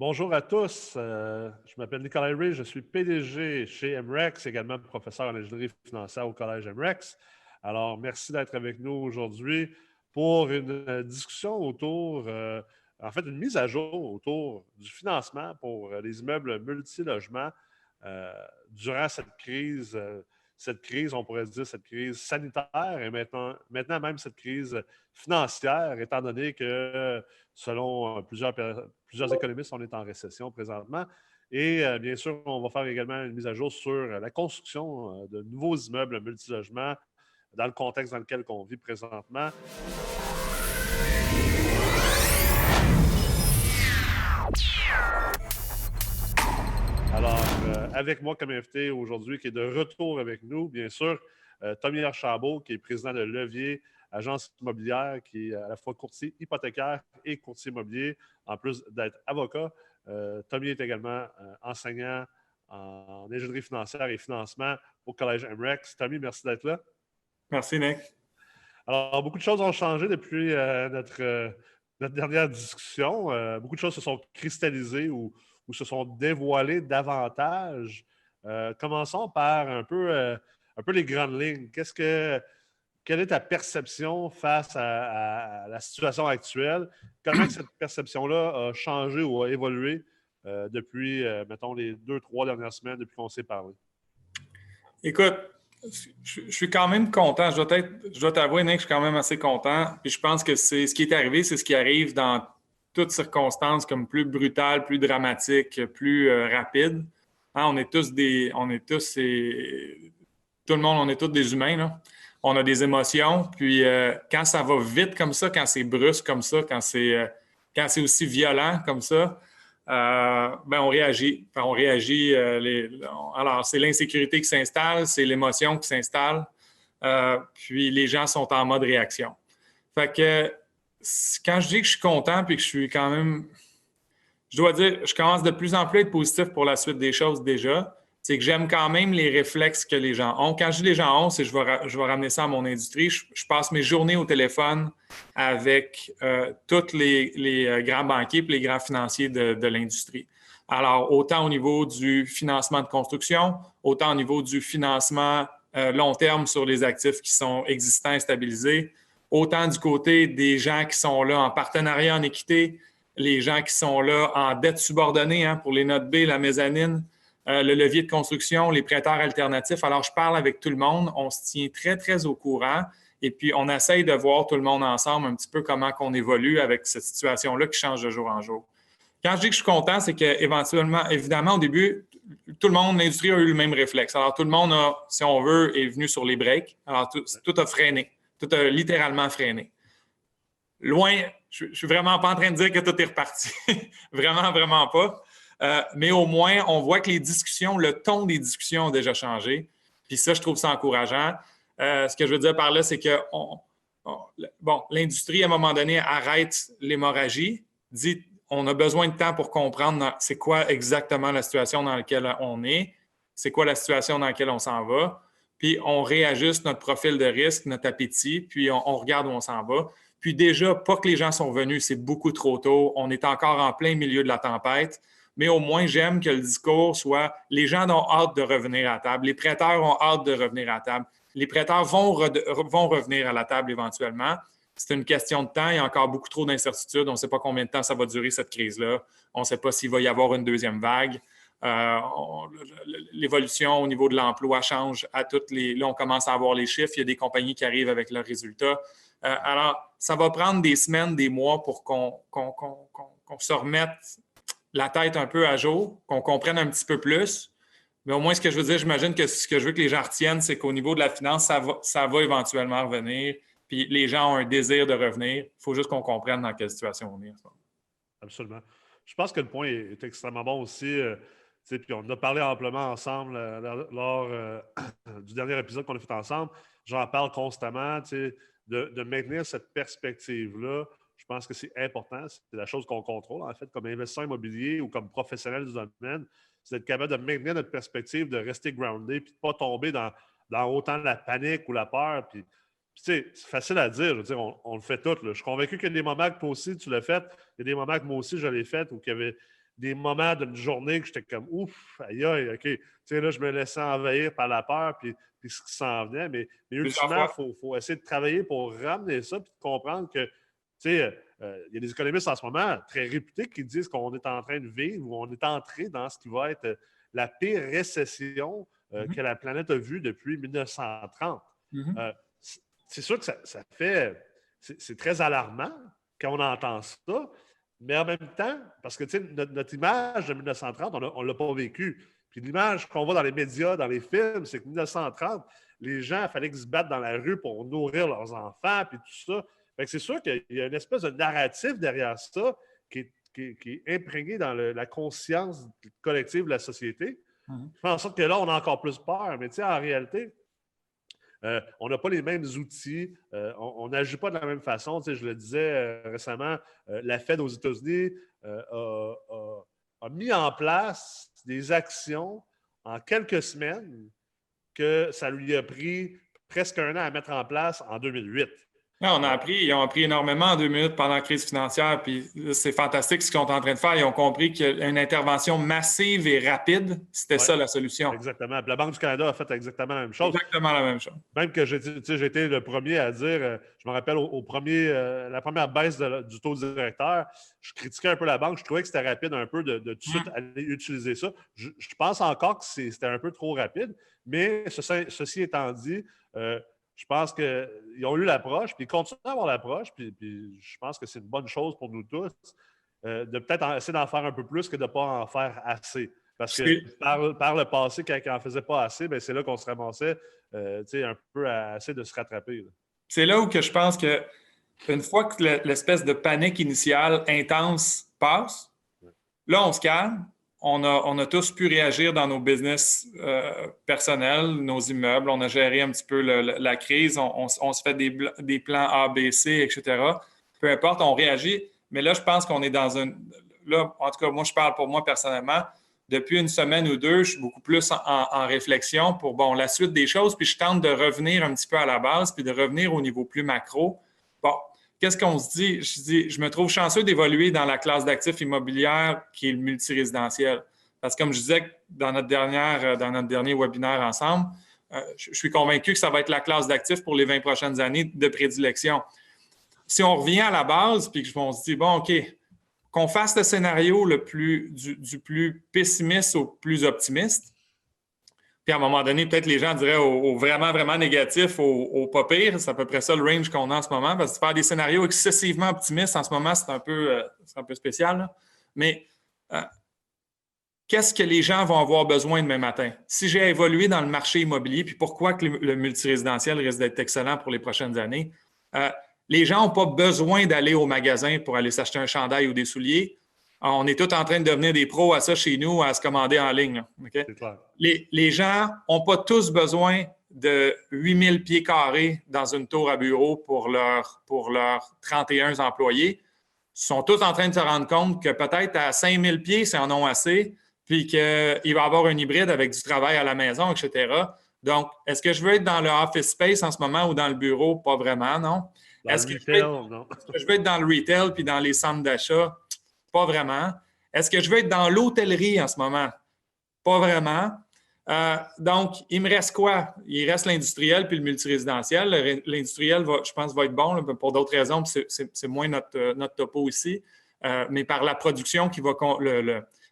Bonjour à tous. Je m'appelle Nicolas Ray, je suis PDG chez MREX, également professeur en ingénierie financière au Collège MREX. Alors, merci d'être avec nous aujourd'hui pour une discussion autour, en fait, une mise à jour autour du financement pour les immeubles multilogements euh, durant cette crise, on pourrait dire cette crise sanitaire et maintenant même cette crise financière, étant donné que selon plusieurs économistes, on est en récession présentement. Et bien sûr, on va faire également une mise à jour sur la construction de nouveaux immeubles multilogements dans le contexte dans lequel on vit présentement. Alors, avec moi comme invité aujourd'hui, qui est de retour avec nous, bien sûr, Tommy Archambault, qui est président de Levier, agence immobilière, qui est à la fois courtier hypothécaire et courtier immobilier, en plus d'être avocat. Tommy est également enseignant en ingénierie financière et financement au Collège MREX. Tommy, merci d'être là. Merci, Nick. Alors, beaucoup de choses ont changé depuis notre dernière discussion. Beaucoup de choses se sont cristallisées ou se sont dévoilées davantage. Commençons par un peu les grandes lignes. Quelle est ta perception face à la situation actuelle? Comment que cette perception-là a changé ou a évolué depuis, mettons, les 2, 3 dernières semaines depuis qu'on s'est parlé? Écoute, je suis quand même content. Je dois t'avouer, Nick, je suis quand même assez content. Puis je pense que c'est ce qui est arrivé, c'est ce qui arrive dans toutes circonstances comme plus brutales, plus dramatiques, plus rapides. Hein, tout le monde, on est tous des humains, là. On a des émotions. Puis quand ça va vite comme ça, quand c'est brusque comme ça, quand c'est aussi violent comme ça, on réagit. Enfin, on réagit. Alors, c'est l'insécurité qui s'installe, c'est l'émotion qui s'installe, puis les gens sont en mode réaction. Fait que quand je dis que je suis content puis que je suis quand même, je dois dire, je commence de plus en plus à être positif pour la suite des choses déjà. C'est que j'aime quand même les réflexes que les gens ont. Quand je dis les gens ont, c'est que je vais ramener ça à mon industrie. Je passe mes journées au téléphone avec tous les grands banquiers et les grands financiers de l'industrie. Alors, autant au niveau du financement de construction, autant au niveau du financement long terme sur les actifs qui sont existants et stabilisés, autant du côté des gens qui sont là en partenariat en équité, les gens qui sont là en dette subordonnée hein, pour les notes B, la mezzanine, le levier de construction, les prêteurs alternatifs. Alors, je parle avec tout le monde. On se tient très, très au courant. Et puis, on essaye de voir tout le monde ensemble un petit peu comment on évolue avec cette situation-là qui change de jour en jour. Quand je dis que je suis content, c'est qu'éventuellement, évidemment, au début, tout le monde, l'industrie a eu le même réflexe. Alors, tout le monde a, si on veut, est venu sur les breaks. Alors, tout a freiné. Tout a littéralement freiné. Loin, je ne suis vraiment pas en train de dire que tout est reparti. Vraiment, vraiment pas. Mais au moins, on voit que les discussions, le ton des discussions a déjà changé. Puis ça, je trouve ça encourageant. Ce que je veux dire par là, c'est que l'industrie, à un moment donné, arrête l'hémorragie, dit on a besoin de temps pour comprendre c'est quoi exactement la situation dans laquelle on est, c'est quoi la situation dans laquelle on s'en va, puis on réajuste notre profil de risque, notre appétit, puis on regarde où on s'en va. Puis déjà, pas que les gens sont venus, c'est beaucoup trop tôt. On est encore en plein milieu de la tempête. Mais au moins, j'aime que le discours soit les gens ont hâte de revenir à la table, les prêteurs ont hâte de revenir à la table. Les prêteurs vont revenir à la table éventuellement. C'est une question de temps. Il y a encore beaucoup trop d'incertitudes. On ne sait pas combien de temps ça va durer, cette crise-là. On ne sait pas s'il va y avoir une deuxième vague. L'évolution au niveau de l'emploi change à toutes les... Là, on commence à avoir les chiffres. Il y a des compagnies qui arrivent avec leurs résultats. Alors, ça va prendre des semaines, des mois pour qu'on se remette la tête un peu à jour, qu'on comprenne un petit peu plus. Mais au moins, ce que je veux dire, j'imagine que ce que je veux que les gens retiennent, c'est qu'au niveau de la finance, ça va éventuellement revenir. Puis les gens ont un désir de revenir. Il faut juste qu'on comprenne dans quelle situation on est. Absolument. Je pense que le point est extrêmement bon aussi. Puis on en a parlé amplement ensemble lors du dernier épisode qu'on a fait ensemble. J'en parle constamment, de maintenir cette perspective-là. Je pense que c'est important. C'est la chose qu'on contrôle, en fait, comme investisseur immobilier ou comme professionnel du domaine. C'est d'être capable de maintenir notre perspective, de rester groundé, puis de ne pas tomber dans autant la panique ou la peur. Puis c'est facile à dire. Je veux dire, on le fait tout. Là. Je suis convaincu qu'il y a des moments que toi aussi, tu l'as fait. Il y a des moments que moi aussi, je l'ai fait ou qu'il y avait des moments d'une journée que j'étais comme ouf, aïe, aïe, OK. Tu sais, là, je me laissais envahir par la peur puis ce qui s'en venait. Mais Plusieurs ultimement, fois. il faut essayer de travailler pour ramener ça puis de comprendre que, tu sais, il y a des économistes en ce moment très réputés qui disent qu'on est en train de vivre ou on est entré dans ce qui va être la pire récession que la planète a vue depuis 1930. C'est sûr que ça fait... C'est très alarmant quand on entend ça, mais en même temps, parce que notre image de 1930, on ne l'a pas vécu. Puis l'image qu'on voit dans les médias, dans les films, c'est que 1930, les gens, il fallait qu'ils se battent dans la rue pour nourrir leurs enfants, puis tout ça. Fait que c'est sûr qu'il y a une espèce de narratif derrière ça qui est imprégné dans la conscience collective de la société. Je fais en sorte que là, on a encore plus peur. Mais en réalité, on n'a pas les mêmes outils, on n'agit pas de la même façon. Je le disais récemment, la Fed aux États-Unis a mis en place des actions en quelques semaines que ça lui a pris presque un an à mettre en place en 2008. Ils ont appris énormément en 2 minutes pendant la crise financière, puis c'est fantastique ce qu'ils sont en train de faire. Ils ont compris qu'une intervention massive et rapide, c'était ça la solution. Exactement. Puis la Banque du Canada a fait exactement la même chose. Exactement la même chose. Même que j'ai été le premier à dire, je me rappelle la première baisse du taux directeur, je critiquais un peu la banque, je trouvais que c'était rapide un peu de tout de suite aller utiliser ça. Je pense encore que c'était un peu trop rapide, mais ceci étant dit, je pense qu'ils ont eu l'approche, puis ils continuent à avoir l'approche, puis je pense que c'est une bonne chose pour nous tous de peut-être essayer d'en faire un peu plus que de ne pas en faire assez. Parce que par le passé, quand ils n'en faisaient pas assez, bien, c'est là qu'on se ramassait un peu à essayer de se rattraper. Là. C'est là où que je pense que une fois que l'espèce de panique initiale intense passe, là, on se calme. On a tous pu réagir dans nos business personnels, nos immeubles. On a géré un petit peu la crise. On se fait des plans A, B, C, etc. Peu importe, on réagit. Mais là, je pense qu'on est dans Là, en tout cas, moi, je parle pour moi personnellement. Depuis une semaine ou deux, je suis beaucoup plus en réflexion pour la suite des choses. Puis je tente de revenir un petit peu à la base puis de revenir au niveau plus macro. Bon. Qu'est-ce qu'on se dit? Je me trouve chanceux d'évoluer dans la classe d'actifs immobilières qui est le multirésidentiel. Parce que comme je disais dans notre dernier webinaire ensemble, je suis convaincu que ça va être la classe d'actifs pour les 20 prochaines années de prédilection. Si on revient à la base puis qu'on se dit, bon, OK, qu'on fasse le scénario du plus pessimiste au plus optimiste, puis à un moment donné, peut-être les gens diraient au vraiment, vraiment négatif, au pas pire. C'est à peu près ça le range qu'on a en ce moment. Parce que faire des scénarios excessivement optimistes en ce moment, c'est un peu spécial. Là. Mais qu'est-ce que les gens vont avoir besoin demain matin? Si j'ai évolué dans le marché immobilier, puis pourquoi que le multirésidentiel risque d'être excellent pour les prochaines années, les gens n'ont pas besoin d'aller au magasin pour aller s'acheter un chandail ou des souliers. On est tous en train de devenir des pros à ça chez nous, à se commander en ligne. Okay? C'est clair. Les gens n'ont pas tous besoin de 8000 pieds carrés dans une tour à bureau pour leurs 31 employés. Ils sont tous en train de se rendre compte que peut-être à 5000 pieds, c'est en ont assez, puis qu'il va y avoir un hybride avec du travail à la maison, etc. Donc, est-ce que je veux être dans le office space en ce moment ou dans le bureau? Pas vraiment, non. Est-ce que je veux être dans le retail puis dans les centres d'achat? Pas vraiment. Est-ce que je veux être dans l'hôtellerie en ce moment? Pas vraiment. Donc, il me reste quoi? Il reste l'industriel puis le multirésidentiel. L'industriel, je pense, va être bon là, pour d'autres raisons. C'est moins notre topo ici. Mais par la production qui va...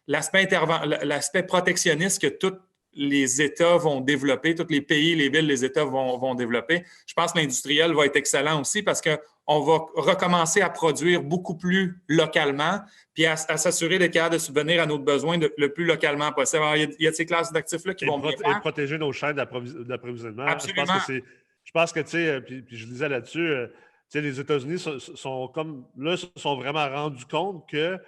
l'aspect protectionniste que tous les États vont développer, tous les pays, les villes, les États vont développer. Je pense que l'industriel va être excellent aussi parce qu'on va recommencer à produire beaucoup plus localement puis à s'assurer d'être capable de subvenir à nos besoins le plus localement possible. Alors, il y a ces classes d'actifs-là qui vont bien faire. Et protéger nos chaînes d'approvisionnement. Absolument. Je pense que, tu sais, puis je lisais là-dessus, tu sais, les États-Unis se sont vraiment rendus compte que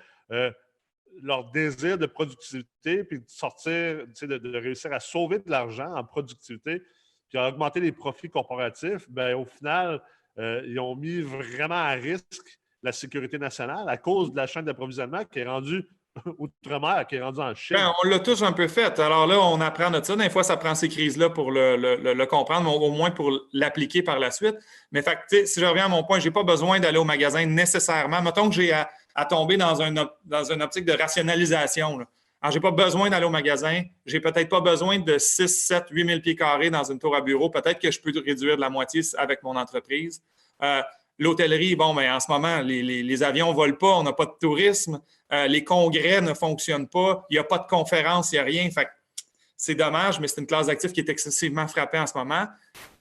leur désir de productivité, puis de sortir, de réussir à sauver de l'argent en productivité, puis à augmenter les profits corporatifs, bien, au final, ils ont mis vraiment à risque la sécurité nationale à cause de la chaîne d'approvisionnement qui est rendue outre-mer, qui est rendue en Chine. Bien, on l'a tous un peu fait. Alors là, on apprend de ça. Des fois, ça prend ces crises-là pour le comprendre, mais au moins pour l'appliquer par la suite. Mais fait, si je reviens à mon point, je n'ai pas besoin d'aller au magasin nécessairement. Mettons que j'ai à tomber dans une optique de rationalisation. Là. Alors, je n'ai pas besoin d'aller au magasin. Je n'ai peut-être pas besoin de 6, 7, 8 000 pieds carrés dans une tour à bureau. Peut-être que je peux réduire de la moitié avec mon entreprise. L'hôtellerie, bon, mais en ce moment, les avions ne volent pas, on n'a pas de tourisme, les congrès ne fonctionnent pas, il n'y a pas de conférences, il n'y a rien. Fait que c'est dommage, mais c'est une classe d'actifs qui est excessivement frappée en ce moment.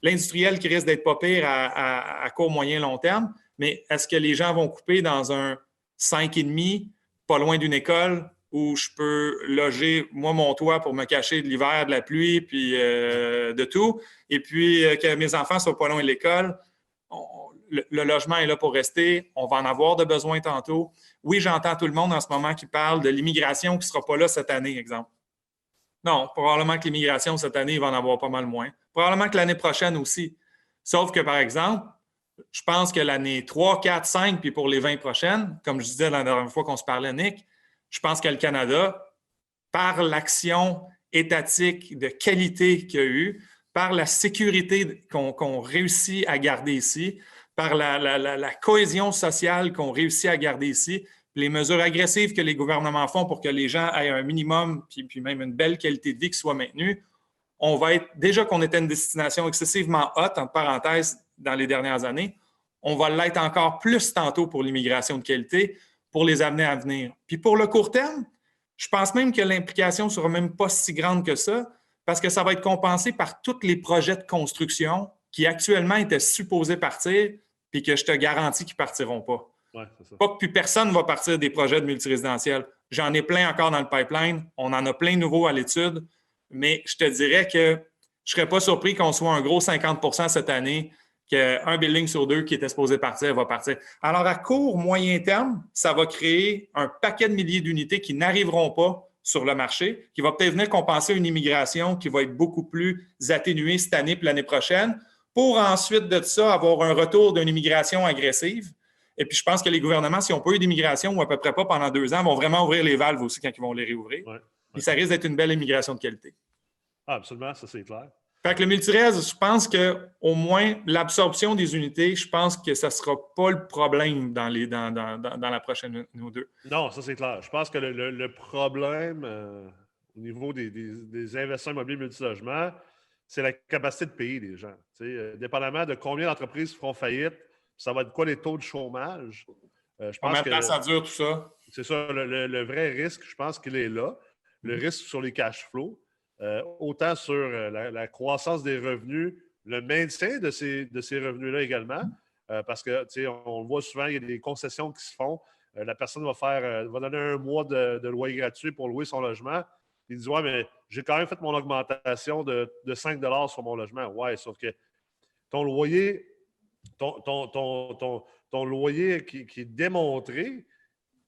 L'industriel qui risque d'être pas pire à court, moyen, long terme, mais est-ce que les gens vont couper dans un 5,5, pas loin d'une école, où je peux loger, moi, mon toit pour me cacher de l'hiver, de la pluie, puis de tout, et puis que mes enfants ne soient pas loin de l'école? Le logement est là pour rester. On va en avoir de besoin tantôt. Oui, j'entends tout le monde en ce moment qui parle de l'immigration qui ne sera pas là cette année, exemple. Non, probablement que l'immigration cette année, il va en avoir pas mal moins. Probablement que l'année prochaine aussi. Sauf que, par exemple, je pense que l'année 3, 4, 5, puis pour les 20 prochaines, comme je disais la dernière fois qu'on se parlait, Nick, je pense que le Canada, par l'action étatique de qualité qu'il y a eu, par la sécurité qu'on réussit à garder ici, par la cohésion sociale qu'on réussit à garder ici, les mesures agressives que les gouvernements font pour que les gens aient un minimum, puis même une belle qualité de vie qui soit maintenue, on va être, déjà qu'on était une destination excessivement haute, entre parenthèses, dans les dernières années, on va l'être encore plus tantôt pour l'immigration de qualité, pour les années à venir. Puis pour le court terme, je pense même que l'implication ne sera même pas si grande que ça, parce que ça va être compensé par tous les projets de construction qui actuellement étaient supposés partir, puis que je te garantis qu'ils ne partiront pas. Ouais, c'est ça. Pas que plus personne ne va partir des projets de multirésidentiels. J'en ai plein encore dans le pipeline. On en a plein nouveaux à l'étude. Mais je te dirais que je ne serais pas surpris qu'on soit un gros 50 % cette année, qu'un building sur 2 qui était supposé partir va partir. Alors, à court, moyen terme, ça va créer un paquet de milliers d'unités qui n'arriveront pas sur le marché, qui va peut-être venir compenser une immigration qui va être beaucoup plus atténuée cette année et l'année prochaine, pour ensuite de ça avoir un retour d'une immigration agressive. Et puis, je pense que les gouvernements, s'ils n'ont pas eu d'immigration ou à peu près pas pendant 2 ans, vont vraiment ouvrir les valves aussi quand ils vont les réouvrir. Ouais. Puis, ça risque d'être une belle immigration de qualité. Ah, absolument, ça c'est clair. Fait que le multirez, je pense qu'au moins, l'absorption des unités, je pense que ça ne sera pas le problème dans la prochaine année ou deux. Non, ça c'est clair. Je pense que le problème au niveau des investissements immobiliers multilogements, c'est la capacité de payer les gens. Dépendamment de combien d'entreprises feront faillite, ça va être quoi les taux de chômage. Je pense Combien de temps ça dure, tout ça? C'est ça, le vrai risque, je pense qu'il est là. Le risque sur les cash flows, autant sur la croissance des revenus, le maintien de ces revenus-là également, parce que, on le voit souvent, il y a des concessions qui se font. La personne va donner un mois de loyer gratuit pour louer son logement. Il dit, ouais, mais j'ai quand même fait mon augmentation de 5 $ sur mon logement. Ouais, sauf que ton loyer, ton loyer qui est démontré,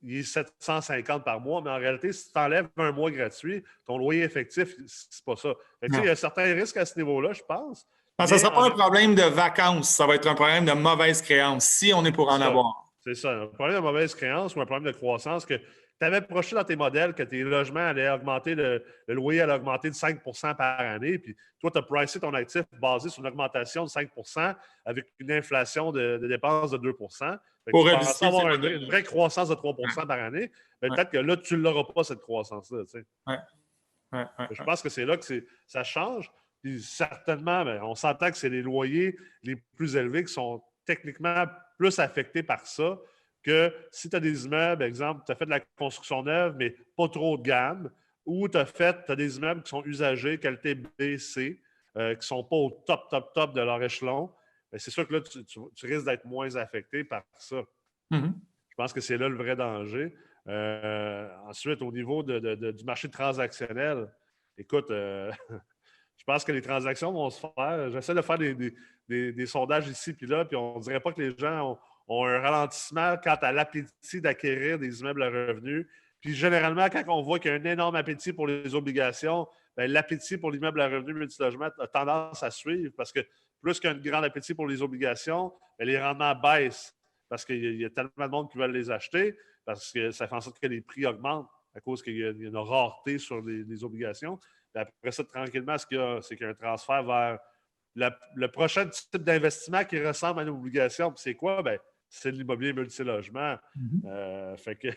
il est 750 par mois, mais en réalité, si tu enlèves un mois gratuit, ton loyer effectif, c'est pas ça. Il y a certains risques à ce niveau-là, je pense. Ça ne sera pas un problème de vacances, ça va être un problème de mauvaise créance, si on est pour en avoir. C'est ça, un problème de mauvaise créance ou un problème de croissance que tu avais projeté dans tes modèles que tes logements allaient augmenter, le loyer allait augmenter de 5 % par année, puis toi, tu as pricé ton actif basé sur une augmentation de 5 % avec une inflation de dépenses de 2 %. Pour tu pensais avoir une vraie croissance de 3 % par année, peut-être que là, tu ne l'auras pas, cette croissance-là. Je pense que c'est là que ça change. Puis certainement, on s'entend que c'est les loyers les plus élevés qui sont techniquement plus affectés par ça que si tu as des immeubles, exemple, tu as fait de la construction neuve, mais pas trop de gamme, ou tu as des immeubles qui sont usagés, qualité B, C, qui ne sont pas au top de leur échelon. C'est sûr que là, tu risques d'être moins affecté par ça. Mm-hmm. Je pense que c'est là le vrai danger. Ensuite, au niveau du marché transactionnel, écoute, je pense que les transactions vont se faire. J'essaie de faire des sondages ici puis là, puis on ne dirait pas que les gens ont un ralentissement quant à l'appétit d'acquérir des immeubles à revenus. Puis généralement, quand on voit qu'il y a un énorme appétit pour les obligations, bien, l'appétit pour l'immeuble à revenus multilogement a tendance à suivre parce que plus qu'il y a un grand appétit pour les obligations, bien, les rendements baissent parce qu'il y a tellement de monde qui veulent les acheter, parce que ça fait en sorte que les prix augmentent à cause qu'il y a une rareté sur les obligations. Puis après ça, tranquillement, c'est qu'il y a un transfert vers le prochain type d'investissement qui ressemble à une obligation. Puis c'est quoi? Bien, c'est de l'immobilier multilogement. Mm-hmm. Fait que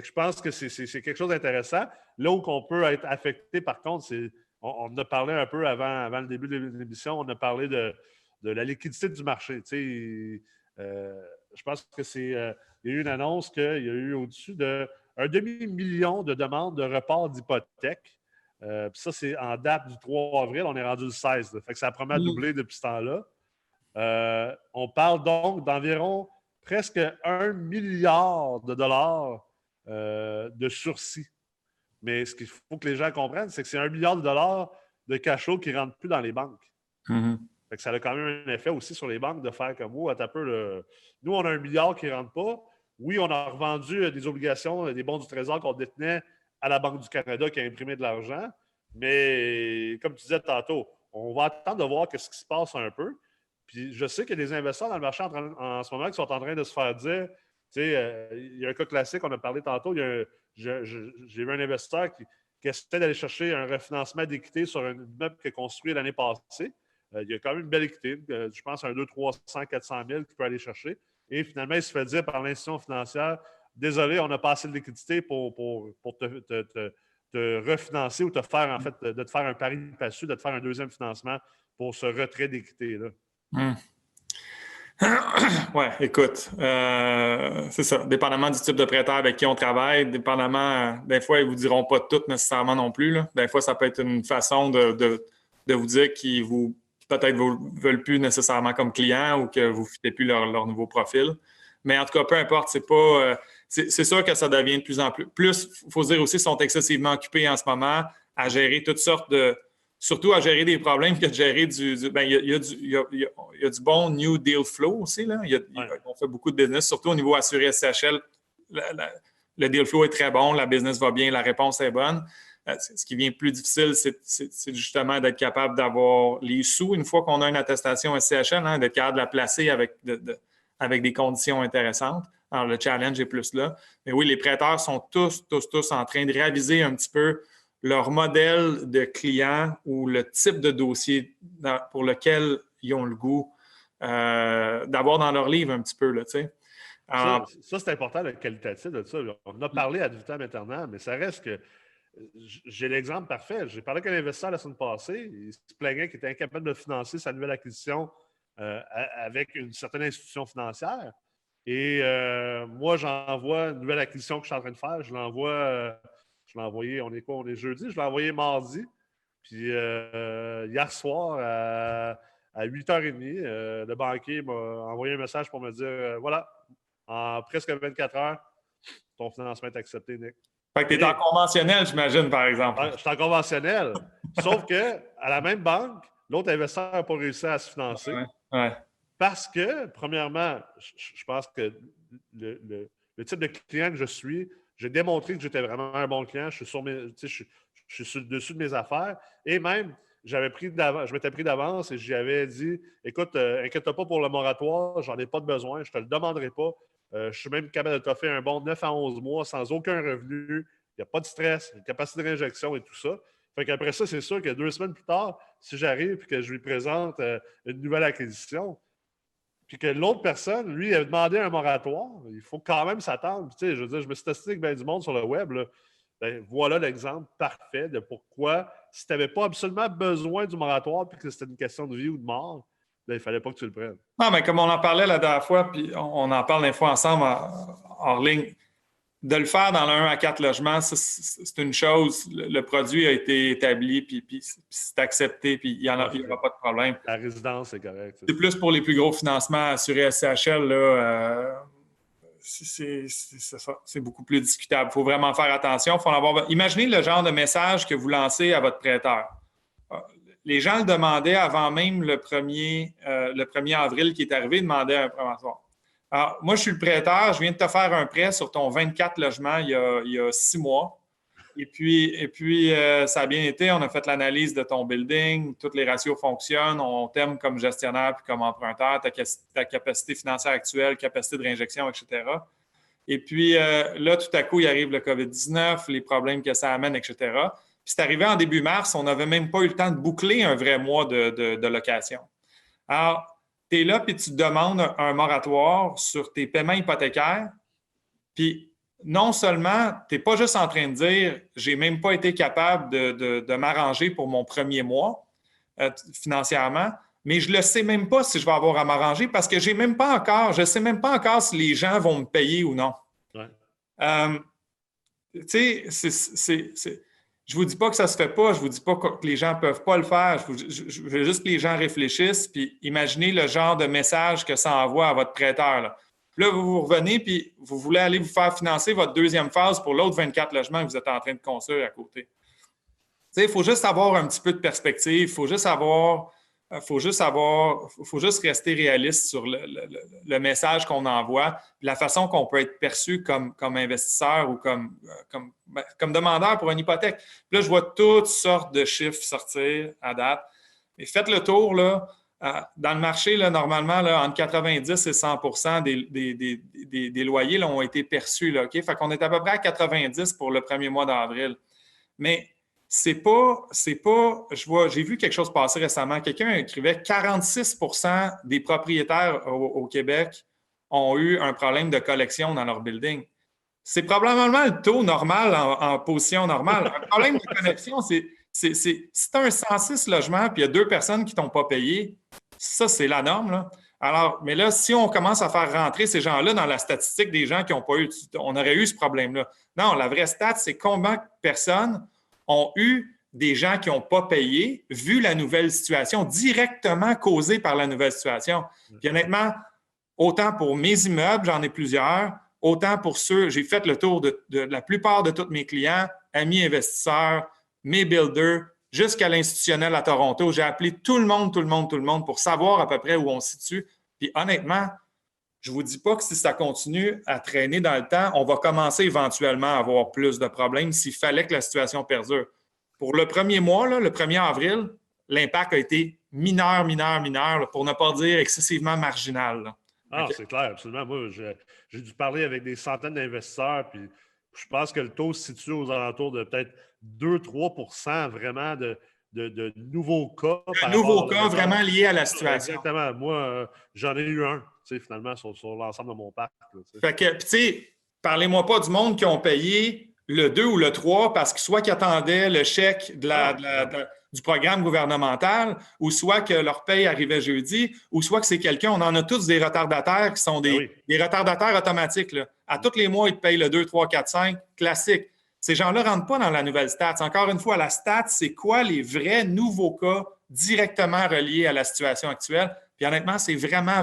je pense que c'est quelque chose d'intéressant. Là où on peut être affecté, par contre, c'est on en a parlé un peu avant le début de l'émission, on a parlé de la liquidité du marché. Je pense que il y a eu une annonce qu'il y a eu au-dessus d'un demi-million de demandes de report d'hypothèque. Puis ça, c'est en date du 3 avril. On est rendu le 16. Là. Fait que ça promet à doubler depuis ce temps-là. On parle donc d'environ presque 1 milliard de dollars de sursis. Mais ce qu'il faut que les gens comprennent, c'est que c'est 1 milliard de dollars de cash flow qui ne rentrent plus dans les banques. Mm-hmm. Fait que ça a quand même un effet aussi sur les banques de faire comme attends un peu. Nous, on a 1 milliard qui ne rentre pas. Oui, on a revendu des obligations, des bons du Trésor qu'on détenait à la Banque du Canada qui a imprimé de l'argent. Mais comme tu disais tantôt, on va attendre de voir ce qui se passe un peu. Puis je sais qu'il y a des investisseurs dans le marché en ce moment qui sont en train de se faire dire, tu sais, il y a un cas classique, on a parlé tantôt, j'ai vu un investisseur qui essaie d'aller chercher un refinancement d'équité sur un immeuble qu'il a construit l'année passée. Il y a quand même une belle équité, je pense un 200, 300, 400 000 qu'il peut aller chercher. Et finalement, il se fait dire par l'institution financière, désolé, on n'a pas assez de liquidité pour te refinancer ou te faire, en fait, de te faire un pari passu, de te faire un deuxième financement pour ce retrait d'équité-là. Oui, écoute, c'est ça. Dépendamment du type de prêteur avec qui on travaille, dépendamment, des fois, ils ne vous diront pas tout nécessairement non plus. Là. Des fois, ça peut être une façon de vous dire qu'ils vous peut-être vous veulent plus nécessairement comme client ou que vous ne fitez plus leur nouveau profil. Mais en tout cas, peu importe, c'est pas. C'est sûr que ça devient de plus en plus. Plus, il faut se dire aussi, ils sont excessivement occupés en ce moment à gérer toutes sortes de. Surtout à gérer des problèmes que de gérer ben, il y a du bon New Deal Flow aussi. Là. On fait beaucoup de business, surtout au niveau assuré SCHL. Le deal flow est très bon, la business va bien, la réponse est bonne. Ce qui vient plus difficile, c'est justement d'être capable d'avoir les sous une fois qu'on a une attestation SCHL, hein, d'être capable de la placer avec des conditions intéressantes. Alors, le challenge est plus là. Mais oui, les prêteurs sont tous en train de réaviser un petit peu leur modèle de client ou le type de dossier pour lequel ils ont le goût d'avoir dans leur livre un petit peu. Là, ça, c'est important, le qualitatif de ça. On a parlé ad vitam aeternam, mais ça reste que j'ai l'exemple parfait. J'ai parlé avec un investisseur la semaine passée. Il se plaignait qu'il était incapable de financer sa nouvelle acquisition avec une certaine institution financière. Et moi, j'envoie une nouvelle acquisition que je suis en train de faire. Je l'ai envoyé, on est quoi? On est jeudi. Je l'ai envoyé mardi. Puis hier soir, à 8h30, le banquier m'a envoyé un message pour me dire voilà, en presque 24 heures, ton financement est accepté, Nick. Fait que tu es en conventionnel, j'imagine, par exemple. Je suis en conventionnel. Sauf qu'à la même banque, l'autre investisseur n'a pas réussi à se financer. Ouais. Parce que, premièrement, je pense que le type de client que je suis, j'ai démontré que j'étais vraiment un bon client. Je suis dessus de mes affaires. Et même, je m'étais pris d'avance et j'avais dit écoute, inquiète-toi pas pour le moratoire, j'en ai pas de besoin, je te le demanderai pas. Je suis même capable de t'offrir un bon 9 à 11 mois sans aucun revenu. Il n'y a pas de stress, une capacité de réinjection et tout ça. Fait qu'après ça, c'est sûr que 2 semaines plus tard, si j'arrive et que je lui présente une nouvelle acquisition, puis que l'autre personne, lui, a demandé un moratoire, il faut quand même s'attendre. Tu sais, je veux dire, je me suis testé avec bien du monde sur le web. Là. Ben, voilà l'exemple parfait de pourquoi, si tu n'avais pas absolument besoin du moratoire puis que c'était une question de vie ou de mort, ben, il ne fallait pas que tu le prennes. Non, mais comme on en parlait la dernière fois, puis on en parle des fois ensemble hors ligne, de le faire dans le 1 à 4 logements, c'est une chose. Le produit a été établi, puis c'est accepté, puis il n'y aura pas de problème. La résidence, c'est correct. C'est plus pour les plus gros financements assurés SCHL, là, c'est beaucoup plus discutable. Il faut vraiment faire attention. Imaginez le genre de message que vous lancez à votre prêteur. Les gens le demandaient avant même le 1er avril qui est arrivé, demandaient un promotoire. Alors, moi, je suis le prêteur, je viens de te faire un prêt sur ton 24 logements il y a 6 mois. Et puis ça a bien été, on a fait l'analyse de ton building, tous les ratios fonctionnent, on t'aime comme gestionnaire puis comme emprunteur, ta capacité financière actuelle, capacité de réinjection, etc. Et puis là, tout à coup, il arrive le COVID-19, les problèmes que ça amène, etc. Puis c'est arrivé en début mars, on n'avait même pas eu le temps de boucler un vrai mois de location. Alors, tu es là puis tu demandes un moratoire sur tes paiements hypothécaires, puis non seulement, tu n'es pas juste en train de dire « j'ai même pas été capable de m'arranger pour mon premier mois financièrement », mais je ne sais même pas si je vais avoir à m'arranger parce que je ne sais même pas encore si les gens vont me payer ou non. Ouais. Tu sais, je ne vous dis pas que ça ne se fait pas, je ne vous dis pas que les gens ne peuvent pas le faire, je veux juste que les gens réfléchissent puis imaginez le genre de message que ça envoie à votre prêteur. Là. Puis là, vous revenez puis vous voulez aller vous faire financer votre deuxième phase pour l'autre 24 logements que vous êtes en train de construire à côté. Tu sais, il faut juste avoir un petit peu de perspective, il faut juste rester réaliste sur le message qu'on envoie, la façon qu'on peut être perçu comme investisseur ou comme demandeur pour une hypothèque. Puis là, je vois toutes sortes de chiffres sortir à date. Mais faites le tour, là. Dans le marché, là, normalement, là, entre 90 et 100 des loyers là, ont été perçus. Là, OK? Fait qu'on est à peu près à 90 pour le premier mois d'avril. Mais j'ai vu quelque chose passer récemment. Quelqu'un écrivait 46 des propriétaires au Québec ont eu un problème de collection dans leur building. C'est probablement le taux normal en position normale. Un problème de connexion, si tu as un 106 logements et il y a 2 personnes qui ne t'ont pas payé, ça, c'est la norme. Là. Alors, mais là, si on commence à faire rentrer ces gens-là dans la statistique des gens qui n'ont pas eu, on aurait eu ce problème-là. Non, la vraie stat, c'est combien de personnes ont eu des gens qui n'ont pas payé, vu la nouvelle situation, directement causée par la nouvelle situation. Puis honnêtement, autant pour mes immeubles, j'en ai plusieurs, autant pour ceux, j'ai fait le tour de la plupart de tous mes clients, amis investisseurs, mes builders, jusqu'à l'institutionnel à Toronto. J'ai appelé tout le monde pour savoir à peu près où on se situe. Puis honnêtement, je ne vous dis pas que si ça continue à traîner dans le temps, on va commencer éventuellement à avoir plus de problèmes s'il fallait que la situation perdure. Pour le premier mois, là, le 1er avril, l'impact a été mineur, là, pour ne pas dire excessivement marginal. Là. Ah, okay. C'est clair, absolument. Moi, j'ai dû parler avec des centaines d'investisseurs, puis je pense que le taux se situe aux alentours de peut-être 2-3 vraiment de nouveaux cas. De nouveaux cas vraiment liés à la situation. Exactement. Moi, j'en ai eu un, finalement, sur l'ensemble de mon parc. Là, fait que, tu sais, parlez-moi pas du monde qui ont payé le 2 ou le 3 parce que soit qu'ils attendaient le chèque du programme gouvernemental, ou soit que leur paye arrivait jeudi, ou soit que c'est quelqu'un, on en a tous des retardataires qui sont des retardataires automatiques. Là. À tous les mois, ils te payent le 2, 3, 4, 5, classique. Ces gens-là ne rentrent pas dans la nouvelle stat. Encore une fois, la stat, c'est quoi les vrais nouveaux cas directement reliés à la situation actuelle? Puis honnêtement, c'est vraiment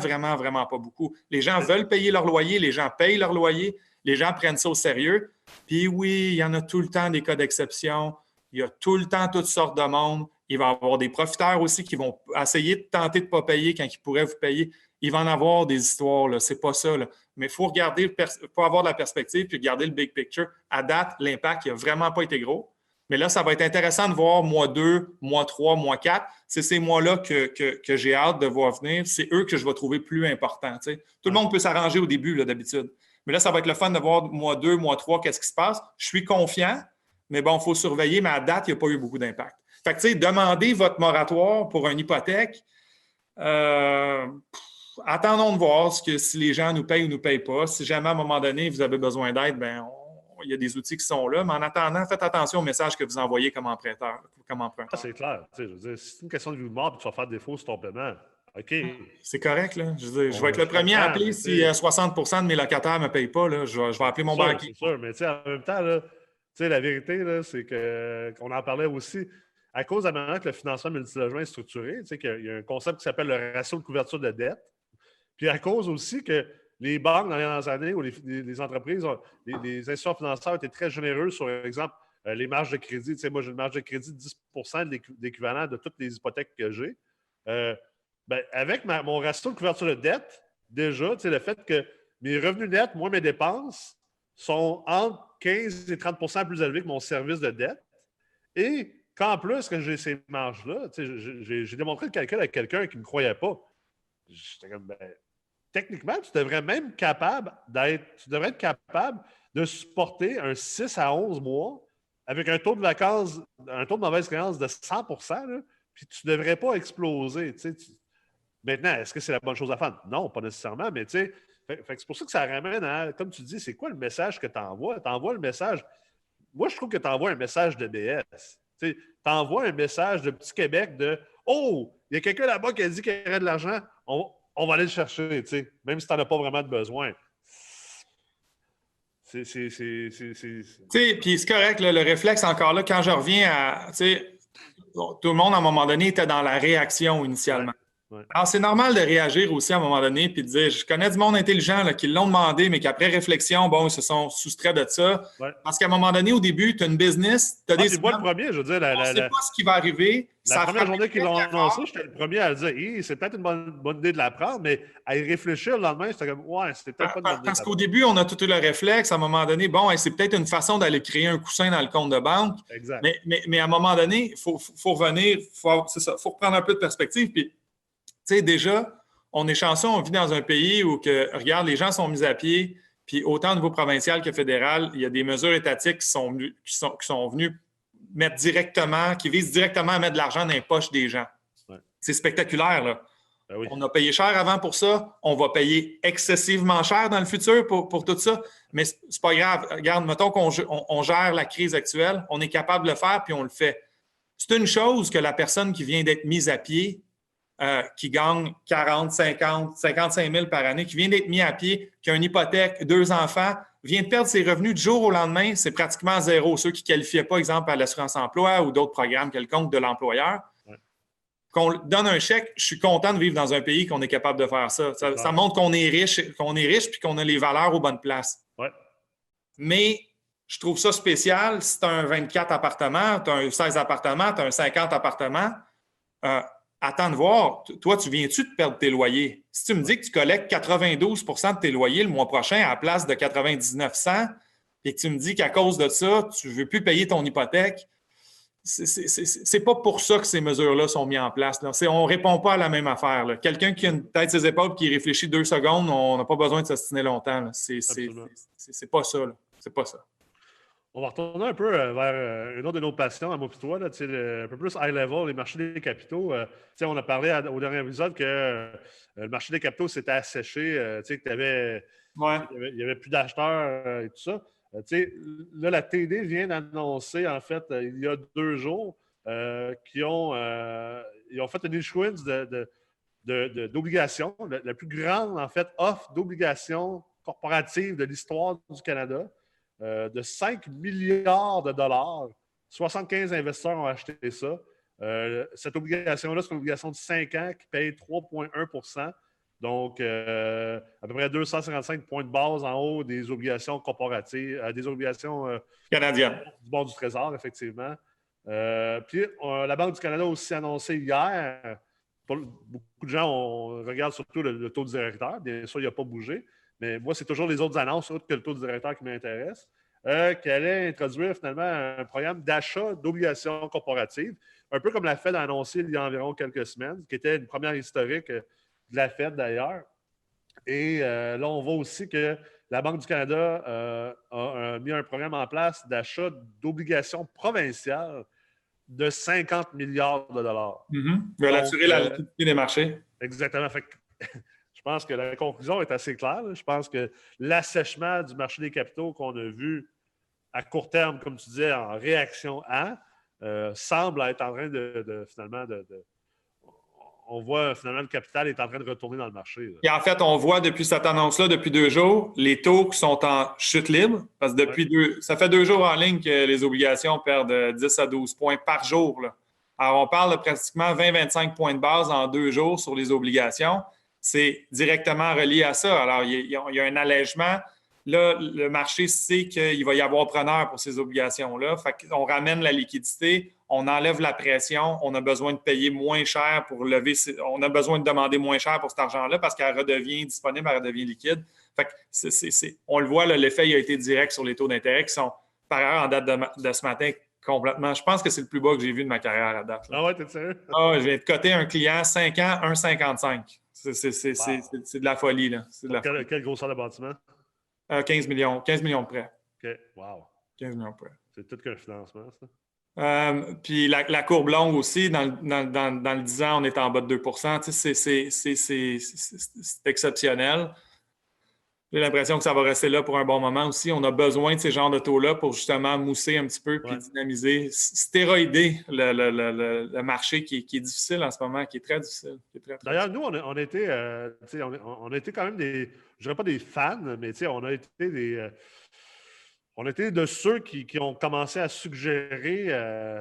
pas beaucoup. Les gens veulent payer leur loyer, les gens payent leur loyer, les gens prennent ça au sérieux. Puis oui, il y en a tout le temps des cas d'exception. Il y a tout le temps toutes sortes de monde. Il va y avoir des profiteurs aussi qui vont essayer de tenter de ne pas payer quand ils pourraient vous payer. Il va en avoir des histoires, là. C'est pas ça. Là. Mais il faut avoir de la perspective puis regarder le big picture. À date, l'impact n'a vraiment pas été gros. Mais là, ça va être intéressant de voir mois 2, mois 3, mois 4. C'est ces mois-là que j'ai hâte de voir venir. C'est eux que je vais trouver plus importants. T'sais. Tout le monde peut s'arranger au début, là, d'habitude. Mais là, ça va être le fun de voir mois 2, mois 3, qu'est-ce qui se passe. Je suis confiant, mais bon, il faut surveiller. Mais à date, il n'y a pas eu beaucoup d'impact. Fait que, tu sais, demandez votre moratoire pour une hypothèque. Attendons de voir si les gens nous payent ou ne nous payent pas. Si jamais, à un moment donné, vous avez besoin d'aide, il y a des outils qui sont là. Mais en attendant, faites attention au message que vous envoyez comme emprunteur. C'est clair. Je veux dire, si c'est une question de vie ou de mort et tu vas faire défaut sur ton paiement, OK. C'est correct. Là. Je vais être le premier à appeler si 60 de mes locataires ne me payent pas. Là, je vais appeler mon banquier. C'est sûr, mais en même temps, là, la vérité, là, c'est qu'on en parlait aussi. À cause de la manière que le financement multilogement est structuré, qu'il y a un concept qui s'appelle le ratio de couverture de dette. Puis à cause aussi que les banques, dans les dernières années, ou les entreprises, les institutions financières ont été très généreux sur, par exemple, les marges de crédit. Moi, j'ai une marge de crédit de 10 d'équivalent de toutes les hypothèques que j'ai. Avec mon ratio de couverture de dette, déjà, le fait que mes revenus nets, moins mes dépenses, sont entre 15 et 30 plus élevés que mon service de dette. Et qu'en plus que j'ai ces marges-là, j'ai démontré le calcul avec quelqu'un qui ne me croyait pas. J'étais comme, techniquement, tu devrais être capable de supporter un 6 à 11 mois avec un taux de vacances, un taux de mauvaise créance de 100 là, puis tu ne devrais pas exploser. Maintenant, est-ce que c'est la bonne chose à faire? Non, pas nécessairement, mais tu sais, c'est pour ça que ça ramène à, comme tu dis, c'est quoi le message que tu envoies? Tu envoies le message. Moi, je trouve que tu envoies un message de BS. Tu envoies un message de Petit Québec de Oh, il y a quelqu'un là-bas qui a dit qu'il y aurait de l'argent, on va aller le chercher, même si tu n'en as pas vraiment de besoin. Tu sais, puis c'est correct, là, le réflexe encore là, quand je reviens à, tu sais, tout le monde à un moment donné était dans la réaction initialement. Ouais. Alors, c'est normal de réagir aussi à un moment donné puis de dire, je connais du monde intelligent là, qui l'ont demandé, mais qu'après réflexion, bon, ils se sont soustraits de ça. Ouais. Parce qu'à un moment donné, au début, tu as une business, tu as des... Moi, le premier, je veux dire... on ne sait pas ce qui va arriver. La première journée qu'ils l'ont annoncé, j'étais le premier à dire c'est peut-être une bonne idée de la prendre, mais à y réfléchir le lendemain, j'étais comme ouais, c'était peut-être pas une bonne idée. Parce qu'au début, on a tout eu le réflexe, à un moment donné, bon, c'est peut-être une façon d'aller créer un coussin dans le compte de banque. Exact. Mais à un moment donné, il faut revenir, c'est ça, il faut reprendre un peu de perspective. Puis, tu sais, déjà, on est chanceux, on vit dans un pays où, regarde, les gens sont mis à pied, puis autant au niveau provincial que fédéral, il y a des mesures étatiques qui sont venues mettre directement, qui visent directement à mettre de l'argent dans les poches des gens. Ouais. C'est spectaculaire, là. Ben oui. On a payé cher avant pour ça. On va payer excessivement cher dans le futur pour tout ça. Mais c'est pas grave. Regarde, mettons qu'on gère la crise actuelle, on est capable de le faire, puis on le fait. C'est une chose que la personne qui vient d'être mise à pied, qui gagne 40, 50, 55 000 par année, qui vient d'être mis à pied, qui a une hypothèque, 2 enfants, vient de perdre ses revenus du jour au lendemain, c'est pratiquement zéro. Ceux qui ne qualifiaient pas, exemple, à l'assurance-emploi ou d'autres programmes quelconques de l'employeur, qu'on donne un chèque, je suis content de vivre dans un pays qu'on est capable de faire ça. Ça montre qu'on est riche puis qu'on a les valeurs aux bonnes places. Ouais. Mais je trouve ça spécial si tu as un 24 appartements, tu as un 16 appartements, tu as un 50 appartements. Attends de voir. Toi, tu viens-tu de perdre tes loyers? Si tu me dis que tu collectes 92 de tes loyers le mois prochain à la place de 99 et que tu me dis qu'à cause de ça, tu ne veux plus payer ton hypothèque, c'est pas pour ça que ces mesures-là sont mises en place. Là. On ne répond pas à la même affaire. Là. Quelqu'un qui a une tête sur ses épaules et qui réfléchit 2 secondes, on n'a pas besoin de s'ostiner longtemps. C'est pas ça. Là. C'est pas ça. On va retourner un peu vers une autre de nos passions, à moi et toi, là, un peu plus high level, les marchés des capitaux. On a parlé au dernier épisode que le marché des capitaux s'était asséché, qu'il y avait plus d'acheteurs et tout ça. Là, la TD vient d'annoncer, en fait, il y a 2 jours, qu'ils ont fait une issuance d'obligations, la plus grande, en fait, offre d'obligations corporatives de l'histoire du Canada. De 5 milliards de dollars. 75 investisseurs ont acheté ça. Cette obligation-là, c'est une obligation de 5 ans qui paye 3,1 %. Donc, à peu près 255 points de base en haut des obligations corporatives, des obligations canadiennes du bord du Trésor, effectivement. Puis, la Banque du Canada a aussi annoncé hier, beaucoup de gens regardent surtout le taux directeur. Bien sûr, il n'a pas bougé. Mais moi, c'est toujours les autres annonces, autres que le taux directeur qui m'intéresse, qui allait introduire finalement un programme d'achat d'obligations corporatives, un peu comme la Fed a annoncé il y a environ quelques semaines, qui était une première historique de la Fed d'ailleurs. Et là, on voit aussi que la Banque du Canada a mis un programme en place d'achat d'obligations provinciales de 50 milliards de dollars. Il va assurer la liquidité des marchés. Exactement. Fait que, je pense que la conclusion est assez claire. Je pense que l'assèchement du marché des capitaux qu'on a vu à court terme, comme tu disais, en réaction à, semble être en train finalement on voit finalement le capital est en train de retourner dans le marché. Là. Et en fait, on voit depuis cette annonce-là, depuis 2 jours, les taux qui sont en chute libre. Parce que ça fait 2 jours en ligne que les obligations perdent 10 à 12 points par jour. Là. Alors, on parle de pratiquement 20-25 points de base en 2 jours sur les obligations. C'est directement relié à ça. Alors, il y a un allègement. Là, le marché sait qu'il va y avoir preneur pour ces obligations-là. Fait qu'on ramène la liquidité, on enlève la pression, on a besoin de payer moins cher pour lever, on a besoin de demander moins cher pour cet argent-là parce qu'elle redevient disponible, elle redevient liquide. Fait que on le voit, là, l'effet a été direct sur les taux d'intérêt qui sont, par ailleurs, en date de ce matin, complètement. Je pense que c'est le plus bas que j'ai vu de ma carrière à date. Là. Ah ouais, t'es sérieux? Ah, je viens de coter un client 5 ans, 1,55. C'est de la folie. Là. Quelle grosseur de bâtiment? 15 millions de prêts. OK, wow. 15 millions de prêts. C'est tout qu'un financement, ça? Puis la courbe longue aussi, dans le 10 ans, on est en bas de 2 Tu sais, c'est exceptionnel. J'ai l'impression que ça va rester là pour un bon moment aussi. On a besoin de ces genres de taux-là pour justement mousser un petit peu puis dynamiser, stéroïder le marché qui est difficile en ce moment, qui est très difficile. D'ailleurs, nous, on a été, on a été quand même des, je dirais pas des fans, mais on a été des... on était de ceux qui ont commencé à suggérer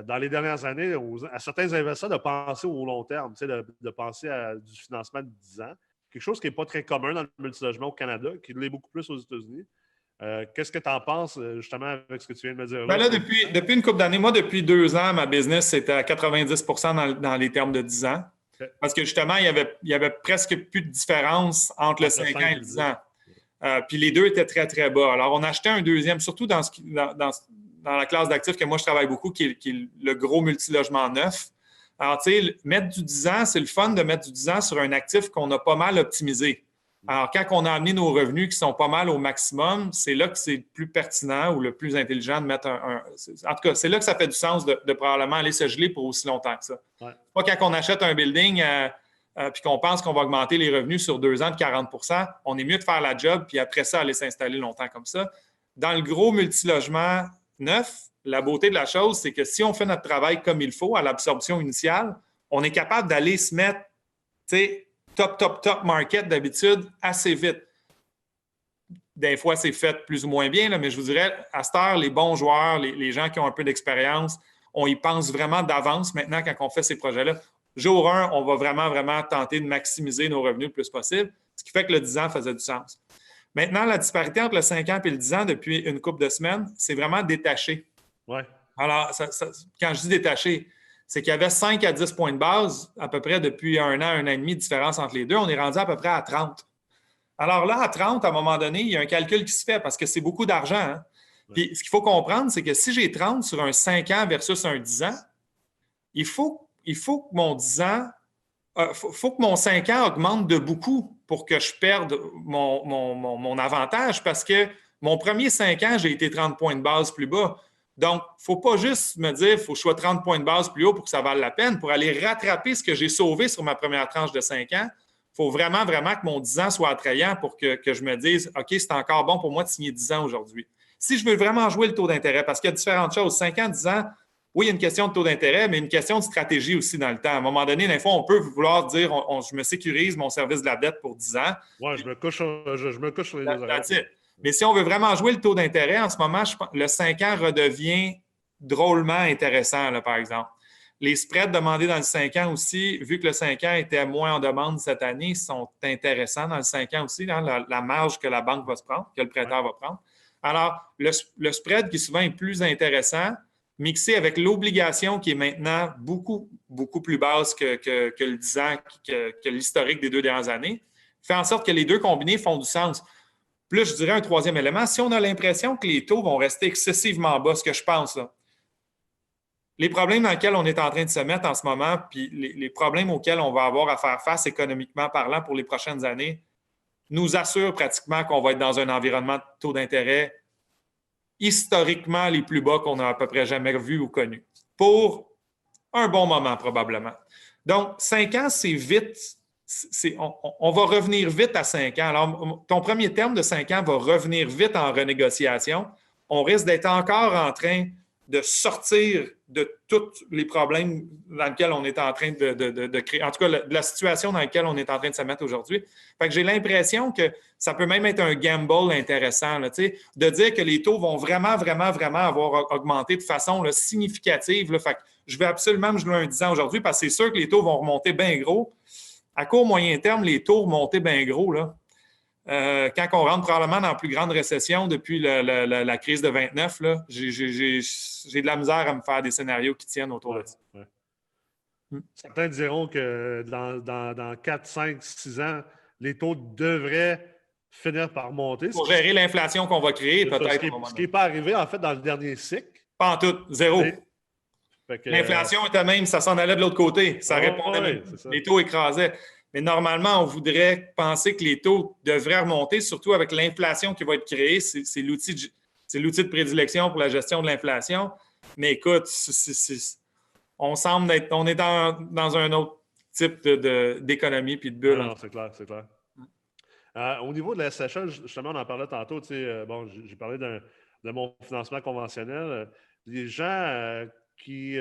dans les dernières années à certains investisseurs de penser au long terme, de penser à du financement de 10 ans. Quelque chose qui n'est pas très commun dans le multilogement au Canada, qui l'est beaucoup plus aux États-Unis. Qu'est-ce que tu en penses, justement, avec ce que tu viens de me dire? Ben là, depuis une couple d'années, moi, depuis 2 ans, ma business, c'était à 90 dans les termes de 10 ans. Okay. Parce que, justement, il y avait presque plus de différence entre le 5 ans et le 10 ans. Puis les deux étaient très, très bas. Alors, on achetait un deuxième, surtout dans la classe d'actifs que moi, je travaille beaucoup, qui est le gros multilogement neuf. Alors, tu sais, mettre du 10 ans, c'est le fun de mettre du 10 ans sur un actif qu'on a pas mal optimisé. Alors, quand on a amené nos revenus qui sont pas mal au maximum, c'est là que c'est le plus pertinent ou le plus intelligent de mettre en tout cas, c'est là que ça fait du sens de probablement aller se geler pour aussi longtemps que ça. Ouais. Pas quand on achète un building puis qu'on pense qu'on va augmenter les revenus sur 2 ans de 40 on est mieux de faire la job puis après ça, aller s'installer longtemps comme ça. Dans le gros multilogement neuf, la beauté de la chose, c'est que si on fait notre travail comme il faut à l'absorption initiale, on est capable d'aller se mettre, tu sais, top market d'habitude assez vite. Des fois, c'est fait plus ou moins bien, là, mais je vous dirais, à cette heure, les bons joueurs, les gens qui ont un peu d'expérience, on y pense vraiment d'avance maintenant quand on fait ces projets-là. Jour 1, on va vraiment, vraiment tenter de maximiser nos revenus le plus possible, ce qui fait que le 10 ans faisait du sens. Maintenant, la disparité entre le 5 ans et le 10 ans depuis une couple de semaines, c'est vraiment détaché. Ouais. Alors, quand je dis détaché, c'est qu'il y avait 5 à 10 points de base à peu près depuis 1 an et demi de différence entre les deux. On est rendu à peu près à 30. Alors là, à 30, à un moment donné, il y a un calcul qui se fait parce que c'est beaucoup d'argent. Hein? Puis ce qu'il faut comprendre, c'est que si j'ai 30 sur un 5 ans versus un 10 ans, il faut que mon 10 ans, faut que mon 5 ans augmente de beaucoup pour que je perde mon avantage parce que mon premier 5 ans, j'ai été 30 points de base plus bas. Donc, il ne faut pas juste me dire qu'il faut que je sois 30 points de base plus haut pour que ça vaille la peine. Pour aller rattraper ce que j'ai sauvé sur ma première tranche de 5 ans, il faut vraiment, vraiment que mon 10 ans soit attrayant pour que je me dise « OK, c'est encore bon pour moi de signer 10 ans aujourd'hui. » Si je veux vraiment jouer le taux d'intérêt, parce qu'il y a différentes choses. 5 ans, 10 ans, oui, il y a une question de taux d'intérêt, mais une question de stratégie aussi dans le temps. À un moment donné, des fois, on peut vouloir dire je me sécurise mon service de la dette pour 10 ans. Oui, je me couche sur les deux oreilles. Mais si on veut vraiment jouer le taux d'intérêt, en ce moment, le 5 ans redevient drôlement intéressant, là, par exemple. Les spreads demandés dans le 5 ans aussi, vu que le 5 ans était moins en demande cette année, sont intéressants dans le 5 ans aussi, hein, la marge que la banque va se prendre, que le prêteur va prendre. Alors, le spread qui souvent est plus intéressant, mixé avec l'obligation qui est maintenant beaucoup, beaucoup plus basse que le 10 ans, que l'historique des 2 dernières années, fait en sorte que les deux combinés font du sens. Plus, je dirais un troisième élément, si on a l'impression que les taux vont rester excessivement bas, ce que je pense, là, les problèmes dans lesquels on est en train de se mettre en ce moment, puis les problèmes auxquels on va avoir à faire face économiquement parlant pour les prochaines années, nous assurent pratiquement qu'on va être dans un environnement de taux d'intérêt historiquement les plus bas qu'on a à peu près jamais vu ou connu. Pour un bon moment, probablement. Donc, 5 ans, c'est vite. On va revenir vite à 5 ans. Alors, ton premier terme de 5 ans va revenir vite en renégociation. On risque d'être encore en train de sortir de tous les problèmes dans lesquels on est en train de créer, en tout cas, de la situation dans laquelle on est en train de se mettre aujourd'hui. Fait que j'ai l'impression que ça peut même être un gamble intéressant, là, de dire que les taux vont vraiment, vraiment, vraiment avoir augmenté de façon là, significative. Là. Fait que je vais absolument me jouer un 10 ans aujourd'hui parce que c'est sûr que les taux vont remonter bien gros. À court, moyen terme, les taux remonter bien gros, là. Quand on rentre probablement dans la plus grande récession depuis la crise de 29, là, j'ai de la misère à me faire des scénarios qui tiennent autour de ça. Ouais. Certains diront que dans 4, 5, 6 ans, les taux devraient finir par monter. Pour gérer l'inflation qu'on va créer, peut-être. Ce qui n'est pas arrivé, en fait, dans le dernier cycle. Pas en tout, zéro. L'inflation était même, ça s'en allait de l'autre côté. Ça répondait même. Les taux écrasaient. Mais normalement, on voudrait penser que les taux devraient remonter, surtout avec l'inflation qui va être créée. C'est l'outil de prédilection pour la gestion de l'inflation. Mais écoute, on est dans un autre type d'économie puis de bulle. Non, c'est clair, c'est clair. Au niveau de la SHL, justement, on en parlait tantôt. Bon, j'ai parlé de mon financement conventionnel. Les gens qui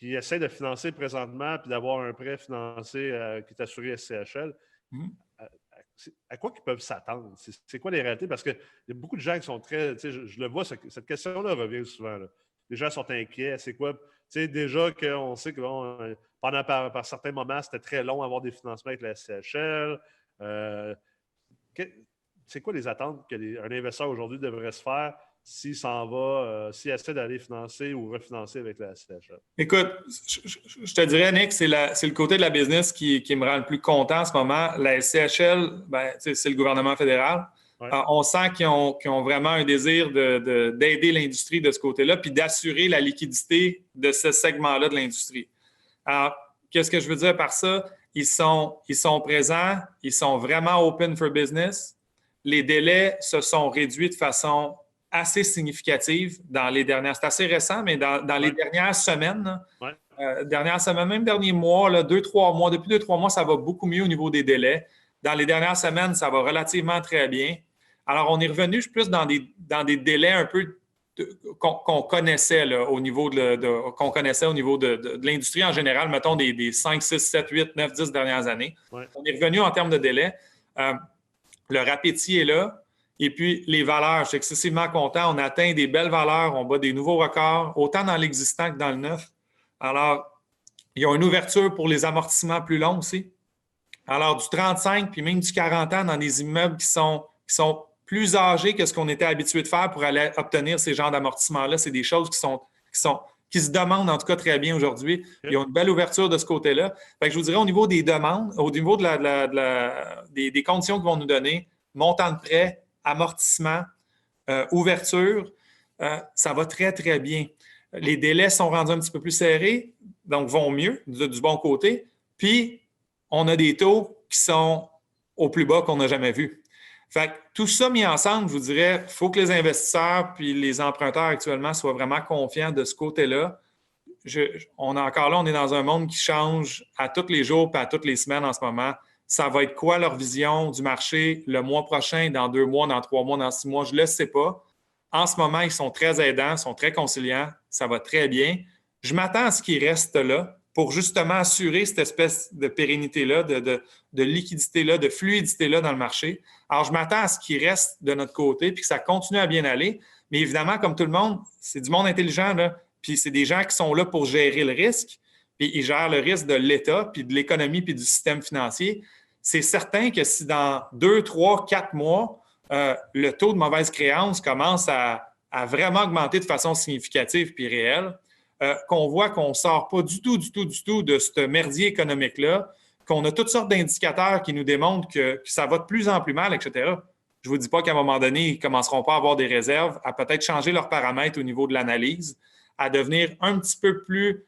essaient de financer présentement puis d'avoir un prêt financé qui est assuré SCHL, à quoi ils peuvent s'attendre? C'est quoi les réalités? Parce qu'il y a beaucoup de gens qui sont très. Je le vois, cette question-là revient souvent. Là. Les gens sont inquiets. C'est quoi? Déjà qu'on sait que pendant par certains moments, c'était très long d'avoir des financements avec la SCHL. C'est quoi les attentes qu'un investisseur aujourd'hui devrait se faire s'il s'en va, s'il essaie d'aller financer ou refinancer avec la SCHL? Écoute, je te dirais, Nick, c'est le côté de la business qui me rend le plus content en ce moment. La SCHL, c'est le gouvernement fédéral. Ouais. On sent qu'ils ont vraiment un désir d'aider l'industrie de ce côté-là puis d'assurer la liquidité de ce segment-là de l'industrie. Alors, qu'est-ce que je veux dire par ça? Ils sont présents, ils sont vraiment open for business. Les délais se sont réduits de façon assez significative dans les dernières... C'est assez récent, mais dans les dernières semaines, même derniers mois, 2-3 mois, depuis 2-3 mois, ça va beaucoup mieux au niveau des délais. Dans les dernières semaines, ça va relativement très bien. Alors, on est revenu plus dans des délais un peu qu'on connaissait là, au niveau qu'on connaissait au niveau de l'industrie en général, mettons des 5, 6, 7, 8, 9, 10 dernières années. Ouais. On est revenu en termes de délai. Le appétit est là. Et puis, les valeurs, je suis excessivement content. On atteint des belles valeurs, on bat des nouveaux records, autant dans l'existant que dans le neuf. Alors, il y a une ouverture pour les amortissements plus longs aussi. Alors, du 35 puis même du 40 ans dans des immeubles qui sont plus âgés que ce qu'on était habitué de faire pour aller obtenir ces genres d'amortissements-là. C'est des choses qui se demandent en tout cas très bien aujourd'hui. Okay. Il y a une belle ouverture de ce côté-là. Fait que je vous dirais au niveau des demandes, au niveau des conditions qu'ils vont nous donner, montant de prêt, amortissement, ouverture, ça va très, très bien. Les délais sont rendus un petit peu plus serrés, donc vont mieux du bon côté. Puis, on a des taux qui sont au plus bas qu'on n'a jamais vu. Fait que tout ça mis ensemble, je vous dirais, il faut que les investisseurs puis les emprunteurs actuellement soient vraiment confiants de ce côté-là. On est dans un monde qui change à tous les jours et à toutes les semaines en ce moment. Ça va être quoi leur vision du marché le mois prochain, dans 2 mois, dans 3 mois, dans 6 mois? Je ne le sais pas. En ce moment, ils sont très aidants, sont très conciliants. Ça va très bien. Je m'attends à ce qu'ils restent là pour justement assurer cette espèce de pérennité-là, de liquidité-là, de fluidité-là dans le marché. Alors, je m'attends à ce qu'ils restent de notre côté puis que ça continue à bien aller. Mais évidemment, comme tout le monde, c'est du monde intelligent, là. Puis c'est des gens qui sont là pour gérer le risque. Puis ils gèrent le risque de l'État, puis de l'économie, puis du système financier. C'est certain que si dans 2, 3, 4 mois, le taux de mauvaise créance commence à vraiment augmenter de façon significative puis réelle, qu'on voit qu'on ne sort pas du tout de ce merdier économique-là, qu'on a toutes sortes d'indicateurs qui nous démontrent que ça va de plus en plus mal, etc. Je ne vous dis pas qu'à un moment donné, ils ne commenceront pas à avoir des réserves, à peut-être changer leurs paramètres au niveau de l'analyse, à devenir un petit peu plus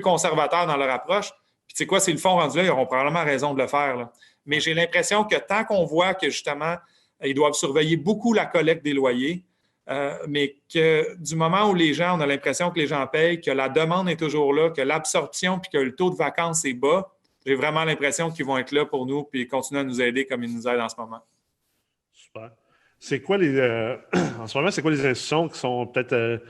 conservateurs dans leur approche. Puis tu sais quoi, s'ils le font rendu là, ils auront probablement raison de le faire, là. Mais j'ai l'impression que tant qu'on voit que justement, ils doivent surveiller beaucoup la collecte des loyers, mais que du moment où on a l'impression que les gens payent, que la demande est toujours là, que l'absorption puis que le taux de vacances est bas, j'ai vraiment l'impression qu'ils vont être là pour nous puis continuer à nous aider comme ils nous aident en ce moment. Super. C'est quoi en ce moment, c'est quoi les institutions qui sont peut-être...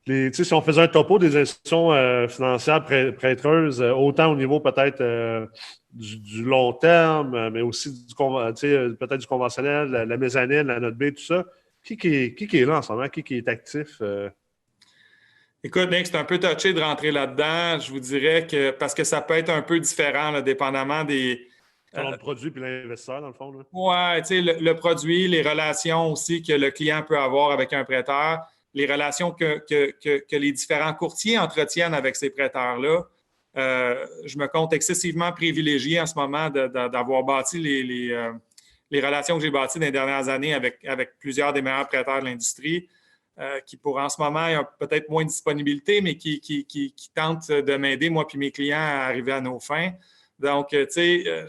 si on faisait un topo des institutions financières prêteuses, autant au niveau peut-être du long terme, mais aussi peut-être du conventionnel, la mezzanine, la note B, tout ça, qui est là en ce moment? Qui est actif? Écoute, Nick, c'est un peu touché de rentrer là-dedans. Je vous dirais que parce que ça peut être un peu différent, là, dépendamment des... le produit puis l'investisseur, dans le fond. Oui, tu sais, le produit, les relations aussi que le client peut avoir avec un prêteur, les relations que les différents courtiers entretiennent avec ces prêteurs-là. Je me compte excessivement privilégié en ce moment d'avoir bâti les relations que j'ai bâties dans les dernières années avec plusieurs des meilleurs prêteurs de l'industrie qui, pour en ce moment, ont peut-être moins de disponibilité, mais qui tentent de m'aider, moi puis mes clients, à arriver à nos fins. Donc, tu sais,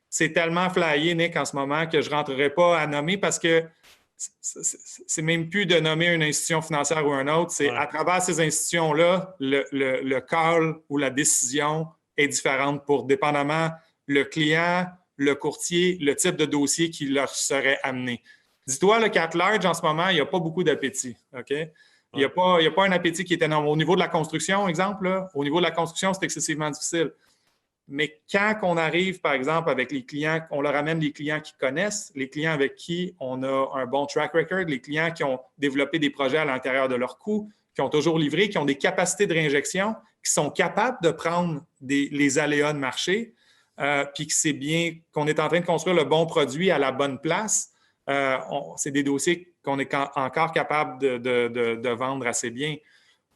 c'est tellement flyé, Nick, en ce moment, que je ne rentrerai pas à nommer parce que c'est même plus de nommer une institution financière ou une autre, c'est à travers ces institutions-là, le call ou la décision est différente pour dépendamment le client, le courtier, le type de dossier qui leur serait amené. Dis-toi, le CAT Large, en ce moment, il n'y a pas beaucoup d'appétit. OK? Il n'y a pas un appétit qui est énorme. Au niveau de la construction, exemple, là, au niveau de la construction, c'est excessivement difficile. Mais quand on arrive, par exemple, avec les clients, on leur amène les clients qui connaissent, les clients avec qui on a un bon track record, les clients qui ont développé des projets à l'intérieur de leurs coûts, qui ont toujours livré, qui ont des capacités de réinjection, qui sont capables de prendre les aléas de marché, puis que c'est bien qu'on est en train de construire le bon produit à la bonne place. C'est des dossiers qu'on est encore capable de vendre assez bien.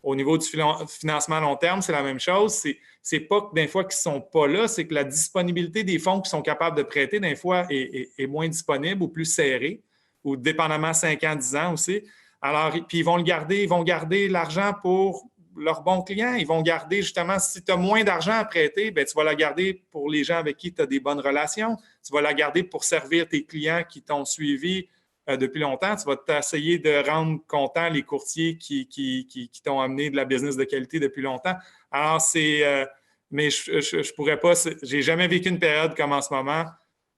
Au niveau du financement à long terme, c'est la même chose. C'est pas que des fois qu'ils ne sont pas là, c'est que la disponibilité des fonds qu'ils sont capables de prêter, des fois, est moins disponible ou plus serrée, ou dépendamment 5 ans, 10 ans aussi. Alors, puis ils vont garder l'argent pour leurs bons clients. Ils vont garder, justement, si tu as moins d'argent à prêter, bien, tu vas la garder pour les gens avec qui tu as des bonnes relations. Tu vas la garder pour servir tes clients qui t'ont suivi depuis longtemps. Tu vas essayer de rendre contents les courtiers qui t'ont amené de la business de qualité depuis longtemps. Alors, mais je pourrais pas, j'ai jamais vécu une période comme en ce moment.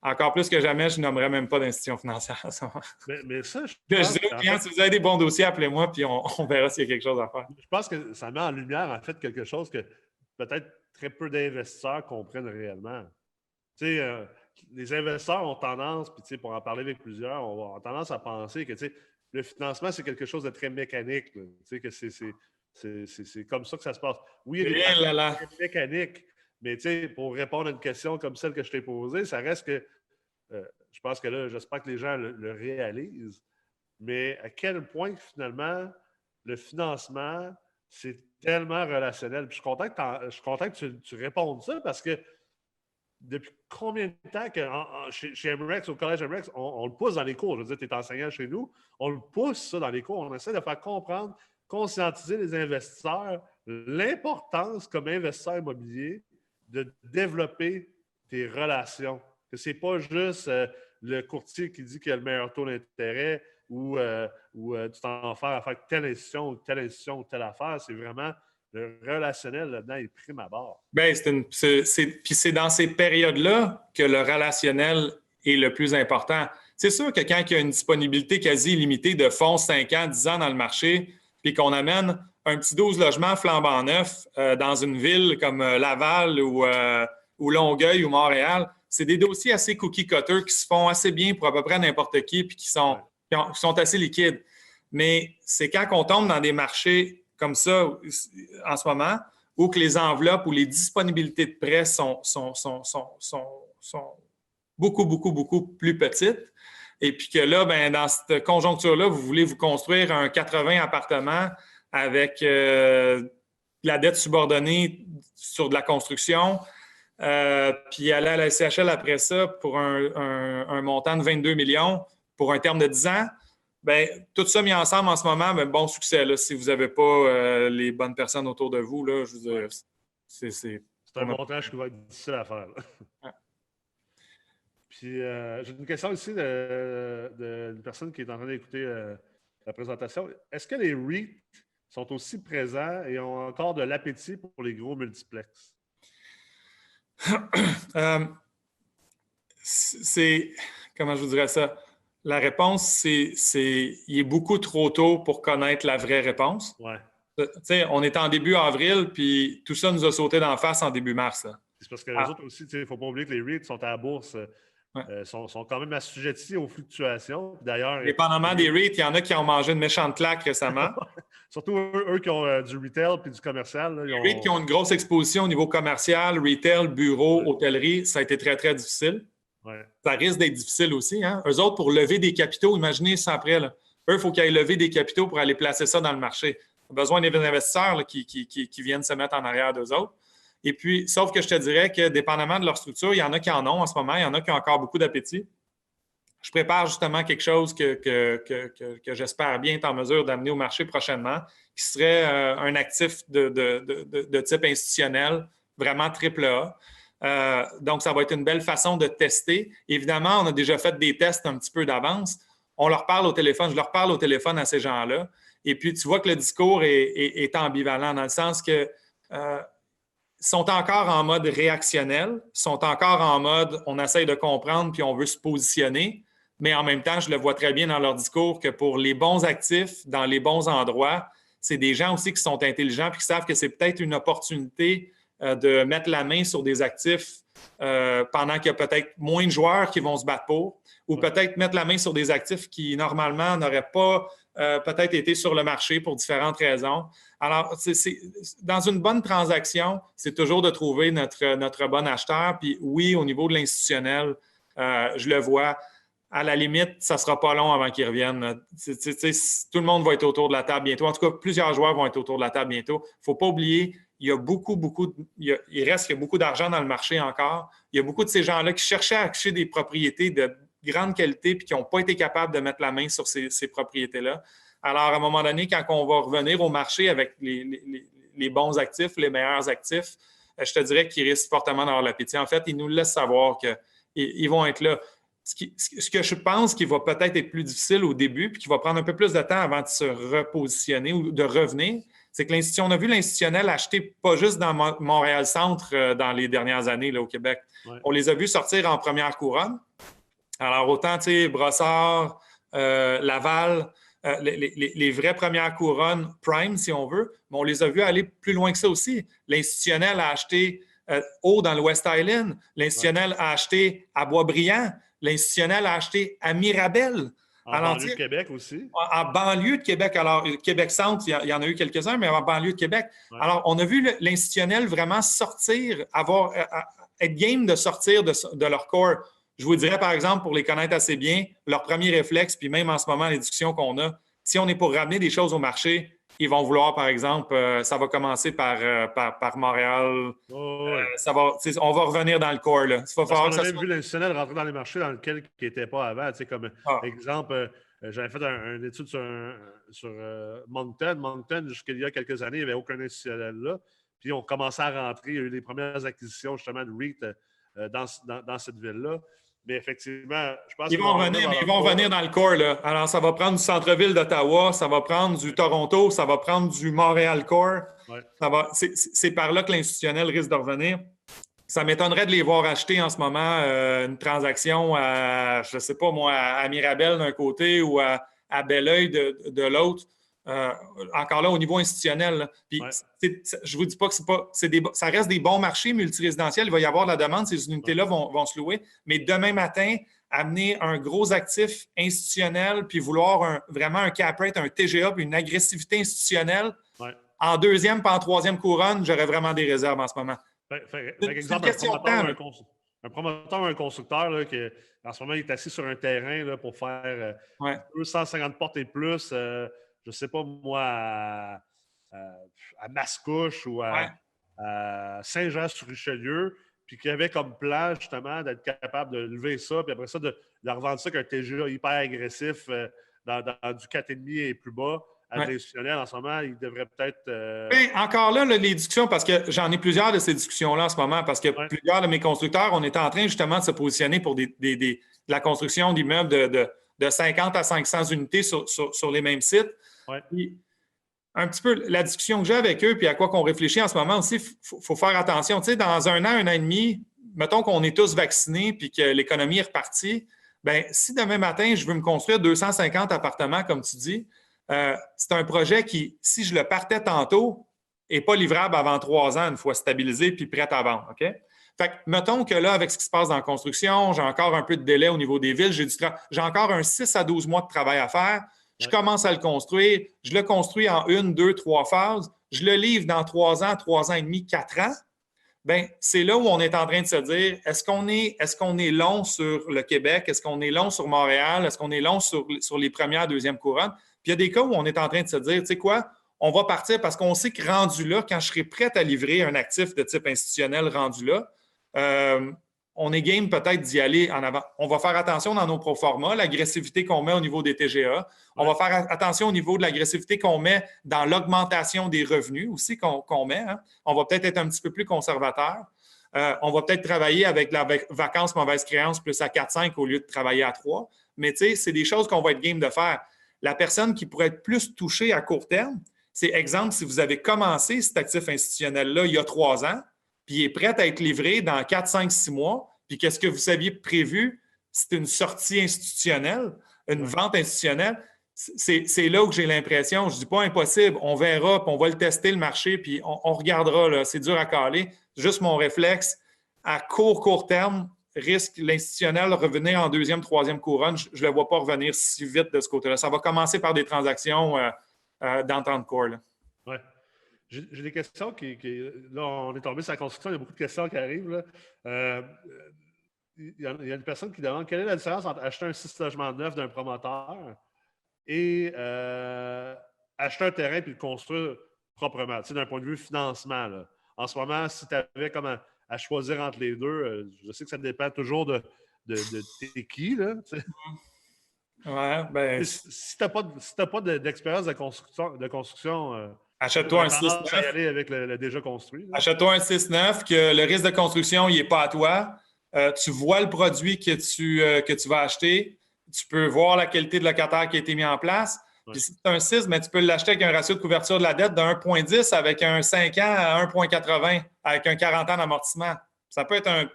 Encore plus que jamais, je nommerais même pas d'institution financière à ce moment. Mais ça, je dirais aux clients, si vous avez des bons dossiers, appelez-moi, puis on verra s'il y a quelque chose à faire. Je pense que ça met en lumière, en fait, quelque chose que peut-être très peu d'investisseurs comprennent réellement. Tu sais, les investisseurs ont tendance, puis tu sais, pour en parler avec plusieurs, ont tendance à penser que tu sais, le financement, c'est quelque chose de très mécanique. Tu sais, que c'est comme ça que ça se passe. Oui, il y a des pratiques mécaniques, mais tu sais, pour répondre à une question comme celle que je t'ai posée, ça reste que je pense que là, j'espère que les gens le réalisent, mais à quel point finalement le financement, c'est tellement relationnel. Puis je suis content que tu répondes ça parce que depuis combien de temps que chez MREX, au collège MREX, on le pousse dans les cours. Je veux dire, tu es enseignant chez nous, on le pousse ça dans les cours. On essaie de faire comprendre, conscientiser les investisseurs l'importance comme investisseur immobilier de développer tes relations. Que ce n'est pas juste le courtier qui dit qu'il a le meilleur taux d'intérêt ou tu t'en fais à faire telle institution ou telle affaire. C'est vraiment le relationnel là-dedans est prime abord. Bien, puis c'est dans ces périodes-là que le relationnel est le plus important. C'est sûr que quand il y a une disponibilité quasi illimitée de fonds 5 ans, 10 ans dans le marché, puis qu'on amène un petit 12 logements flambant neufs dans une ville comme Laval ou Longueuil ou Montréal, c'est des dossiers assez cookie-cutter qui se font assez bien pour à peu près n'importe qui puis qui sont assez liquides. Mais c'est quand on tombe dans des marchés comme ça en ce moment, où que les enveloppes ou les disponibilités de prêts sont beaucoup, beaucoup, beaucoup plus petites. Et puis que là, ben, dans cette conjoncture-là, vous voulez vous construire un 80 appartements avec la dette subordonnée sur de la construction, puis aller à la SCHL après ça pour un montant de 22 millions pour un terme de 10 ans. Bien, tout ça mis ensemble en ce moment, bien, bon succès. Là, si vous n'avez pas les bonnes personnes autour de vous, là, je veux dire, c'est un montage qui va être difficile à faire. Ouais. Puis, j'ai une question ici d'une personne qui est en train d'écouter la présentation. Est-ce que les REIT sont aussi présents et ont encore de l'appétit pour les gros multiplex? Comment je vous dirais ça? La réponse, il est beaucoup trop tôt pour connaître la vraie réponse. Ouais. On est en début avril, puis tout ça nous a sauté d'en face en début mars. Là. C'est parce que les autres aussi, il ne faut pas oublier que les REIT sont à la bourse, sont quand même assujettis aux fluctuations. D'ailleurs, dépendamment des REIT, il y en a qui ont mangé une méchante claque récemment. Surtout eux qui ont du retail puis du commercial. Là, les REIT qui ont une grosse exposition au niveau commercial, retail, bureau, hôtellerie, ça a été très, très difficile. Ouais. Ça risque d'être difficile aussi. Hein? Eux autres, pour lever des capitaux, imaginez ça après. Là. Eux, il faut qu'ils aillent lever des capitaux pour aller placer ça dans le marché. On a besoin d'investisseurs là, qui viennent se mettre en arrière d'eux autres. Et puis, sauf que je te dirais que dépendamment de leur structure, il y en a qui en ont en ce moment, il y en a qui ont encore beaucoup d'appétit. Je prépare justement quelque chose que j'espère bien être en mesure d'amener au marché prochainement, qui serait un actif de type institutionnel, vraiment AAA. Donc, ça va être une belle façon de tester. Évidemment, on a déjà fait des tests un petit peu d'avance. on leur parle au téléphone, je leur parle au téléphone à ces gens-là. Et puis, tu vois que le discours est ambivalent dans le sens que sont encore en mode réactionnel, sont encore en mode on essaye de comprendre puis on veut se positionner. Mais en même temps, je le vois très bien dans leur discours que pour les bons actifs, dans les bons endroits, c'est des gens aussi qui sont intelligents et qui savent que c'est peut-être une opportunité de mettre la main sur des actifs pendant qu'il y a peut-être moins de joueurs qui vont se battre pour, ou peut-être mettre la main sur des actifs qui, normalement, n'auraient pas peut-être été sur le marché pour différentes raisons. Alors, dans une bonne transaction, c'est toujours de trouver notre bon acheteur. Puis oui, au niveau de l'institutionnel, je le vois. À la limite, ça ne sera pas long avant qu'ils reviennent. Tout le monde va être autour de la table bientôt. En tout cas, plusieurs joueurs vont être autour de la table bientôt. Il ne faut pas oublier, il y a il reste beaucoup d'argent dans le marché encore. Il y a beaucoup de ces gens-là qui cherchaient à acheter des propriétés de grande qualité puis qui n'ont pas été capables de mettre la main sur ces propriétés-là. Alors, à un moment donné, quand on va revenir au marché avec les bons actifs, les meilleurs actifs, je te dirais qu'ils risquent fortement d'avoir l'appétit. En fait, ils nous laissent savoir qu'ils vont être là. Ce que je pense qui va peut-être être plus difficile au début puis qui va prendre un peu plus de temps avant de se repositionner ou de revenir, c'est que on a vu l'institutionnel acheter pas juste dans Montréal-Centre dans les dernières années là, au Québec. Ouais. On les a vus sortir en première couronne. Alors, autant, tu sais, Brossard, Laval, les vraies premières couronnes prime, si on veut, mais on les a vus aller plus loin que ça aussi. L'institutionnel a acheté haut dans le West Island. L'institutionnel a acheté à Boisbriand. L'institutionnel a acheté à Mirabel. En banlieue de Québec aussi. En banlieue de Québec. Alors, Québec-Centre, il y en a eu quelques-uns, mais en banlieue de Québec. Ouais. Alors, on a vu l'institutionnel vraiment sortir, être game de sortir de leur corps. Je vous dirais, par exemple, pour les connaître assez bien, leur premier réflexe, puis même en ce moment, les discussions qu'on a, si on est pour ramener des choses au marché, ils vont vouloir, par exemple, ça va commencer par Montréal. Oh, oui. On va revenir dans le corps. Là. On a même vu l'institutionnel rentrer dans les marchés dans lesquels il n'était pas avant. Comme exemple, j'avais fait une étude sur Moncton. Moncton, jusqu'il y a quelques années, il n'y avait aucun institutionnel là. Puis on commençait à rentrer. Il y a eu les premières acquisitions, justement, de REIT dans cette ville-là. Mais effectivement, je pense qu'ils vont revenir dans le corps. Là. Alors, ça va prendre du centre-ville d'Ottawa, ça va prendre du Toronto, ça va prendre du Montréal-Corps. Ouais. C'est par là que l'institutionnel risque de revenir. Ça m'étonnerait de les voir acheter en ce moment une transaction à, je ne sais pas moi, à Mirabel d'un côté ou à Belleuil de l'autre. Encore là, au niveau institutionnel. Puis, ouais. Je ne vous dis pas que ça reste des bons marchés multirésidentiels. Il va y avoir de la demande. Ces unités-là vont se louer. Mais demain matin, amener un gros actif institutionnel puis vouloir vraiment un cap rate, un TGA puis une agressivité institutionnelle en deuxième pas en troisième couronne, j'aurais vraiment des réserves en ce moment. Exemple, un promoteur ou un constructeur là, qui, en ce moment, il est assis sur un terrain là, pour faire 250 portes et plus. Je ne sais pas, moi, à Mascouche ou à Saint-Jean-sur-Richelieu, puis qui avait comme plan, justement, d'être capable de lever ça, puis après ça, de revendre ça qu'un TGA hyper agressif dans du 4,5 et plus bas. À l'institutionnel, en ce moment, il devrait peut-être... Bien, encore là, les discussions, parce que j'en ai plusieurs de ces discussions-là en ce moment, parce que plusieurs de mes constructeurs, on est en train, justement, de se positionner pour de la construction d'immeubles de 50 à 500 unités sur les mêmes sites. Ouais. Puis, un petit peu la discussion que j'ai avec eux, puis à quoi qu'on réfléchit en ce moment aussi, il faut faire attention. Tu sais, dans un an et demi, mettons qu'on est tous vaccinés puis que l'économie est repartie, bien, si demain matin, je veux me construire 250 appartements, comme tu dis, c'est un projet qui, si je le partais tantôt, n'est pas livrable avant 3 ans, une fois stabilisé puis prêt à vendre. OK? Fait que, mettons que là, avec ce qui se passe dans la construction, j'ai encore un peu de délai au niveau des villes, j'ai encore un 6 à 12 mois de travail à faire. Je commence à le construire. Je le construis en 1, 2, 3 phases. Je le livre dans 3 ans et demi, 4 ans. Bien, c'est là où on est en train de se dire, est-ce qu'on est long sur le Québec? Est-ce qu'on est long sur Montréal? Est-ce qu'on est long sur les premières, deuxièmes couronnes? Puis il y a des cas où on est en train de se dire, tu sais quoi? On va partir parce qu'on sait que rendu là, quand je serai prêt à livrer un actif de type institutionnel rendu là, on est game peut-être d'y aller en avant. On va faire attention dans nos proformas, l'agressivité qu'on met au niveau des TGA. On va faire attention au niveau de l'agressivité qu'on met dans l'augmentation des revenus aussi qu'on met. Hein. On va peut-être être un petit peu plus conservateur. on va peut-être travailler avec la vacance mauvaise créance plus à 4-5 au lieu de travailler à 3. Mais tu sais, c'est des choses qu'on va être game de faire. La personne qui pourrait être plus touchée à court terme, c'est exemple, si vous avez commencé cet actif institutionnel-là il y a 3 ans, puis il est prêt à être livré dans 4, 5, 6 mois, puis qu'est-ce que vous aviez prévu? C'est une sortie institutionnelle, une vente institutionnelle. C'est là où j'ai l'impression, je ne dis pas impossible, on verra, puis on va le tester le marché, puis on regardera, là, c'est dur à caler. Juste mon réflexe, à court terme, risque l'institutionnel revenir en deuxième, troisième couronne. Je ne le vois pas revenir si vite de ce côté-là. Ça va commencer par des transactions d'entente corps. Oui. J'ai des questions là, on est tombé sur la construction, il y a beaucoup de questions qui arrivent. Là. Il y a une personne qui demande quelle est la différence entre acheter un 6 logements neuf d'un promoteur et acheter un terrain puis le construire proprement, tu sais, d'un point de vue financement. Là. En ce moment, si tu avais comme à choisir entre les deux, je sais que ça dépend toujours de t'es qui, là. Tu sais. Ouais, ben... Si tu n'as pas d'expérience de construction achète-toi un 6-9. Aller avec le déjà construit. Achète-toi un 6-9 que le risque de construction, il n'est pas à toi. Tu vois le produit que tu vas acheter. Tu peux voir la qualité de locataire qui a été mis en place. Ouais. Puis si tu as un 6, mais tu peux l'acheter avec un ratio de couverture de la dette de 1,10 avec un 5 ans à 1,80 avec un 40 ans d'amortissement. Ça peut être une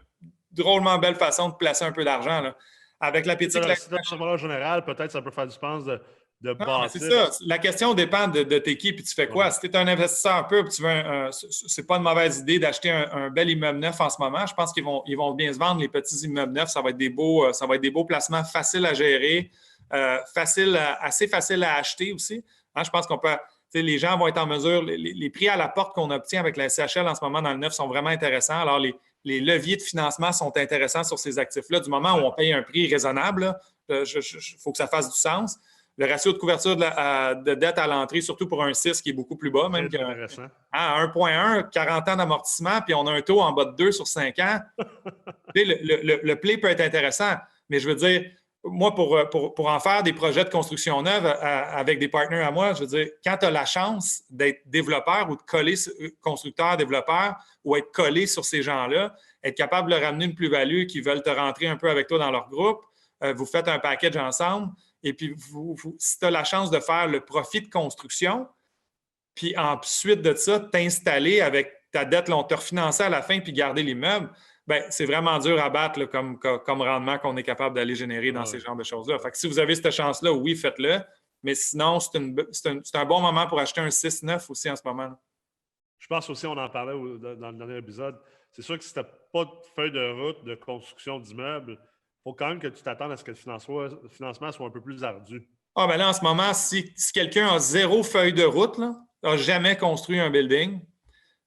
drôlement belle façon de placer un peu d'argent. Là. Avec la petite... Si tu as un général, peut-être ça peut faire du sens de bâtir. C'est ça. La question dépend de tes qui puis tu fais quoi. Ouais. Si tu es un investisseur peu puis tu veux c'est pas une mauvaise idée d'acheter un bel immeuble neuf en ce moment. Je pense qu'ils vont bien se vendre, les petits immeubles neufs. Ça va être des beaux placements faciles à gérer, assez faciles à acheter aussi. Hein, je pense qu'on peut... Les gens vont être en mesure... Les prix à la porte qu'on obtient avec la SCHL en ce moment dans le neuf sont vraiment intéressants. Alors, les leviers de financement sont intéressants sur ces actifs-là. Du moment où on paye un prix raisonnable, il faut que ça fasse du sens. Le ratio de couverture de dette à l'entrée, surtout pour un 6 qui est beaucoup plus bas, même que 1,1, 40 ans d'amortissement, puis on a un taux en bas de 2 sur 5 ans. le play peut être intéressant, mais je veux dire, moi, pour en faire des projets de construction neuve avec des partenaires à moi, je veux dire, quand tu as la chance d'être développeur ou de coller constructeur-développeur ou être collé sur ces gens-là, être capable de leur ramener une plus-value qui veulent te rentrer un peu avec toi dans leur groupe, vous faites un package ensemble. Et puis, si tu as la chance de faire le profit de construction, puis ensuite de ça, t'installer avec ta dette, là, on te refinancer à la fin puis garder l'immeuble, bien, c'est vraiment dur à battre là, comme rendement qu'on est capable d'aller générer dans ces genres de choses-là. Fait que si vous avez cette chance-là, oui, faites-le. Mais sinon, c'est un bon moment pour acheter un 6-9 aussi en ce moment. Là. Je pense aussi, on en parlait dans le dernier épisode, c'est sûr que si tu n'as pas de feuille de route de construction d'immeuble, il faut quand même que tu t'attendes à ce que le financement soit un peu plus ardu. Ah, ben là, en ce moment, si quelqu'un a 0 feuille de route, n'a jamais construit un building,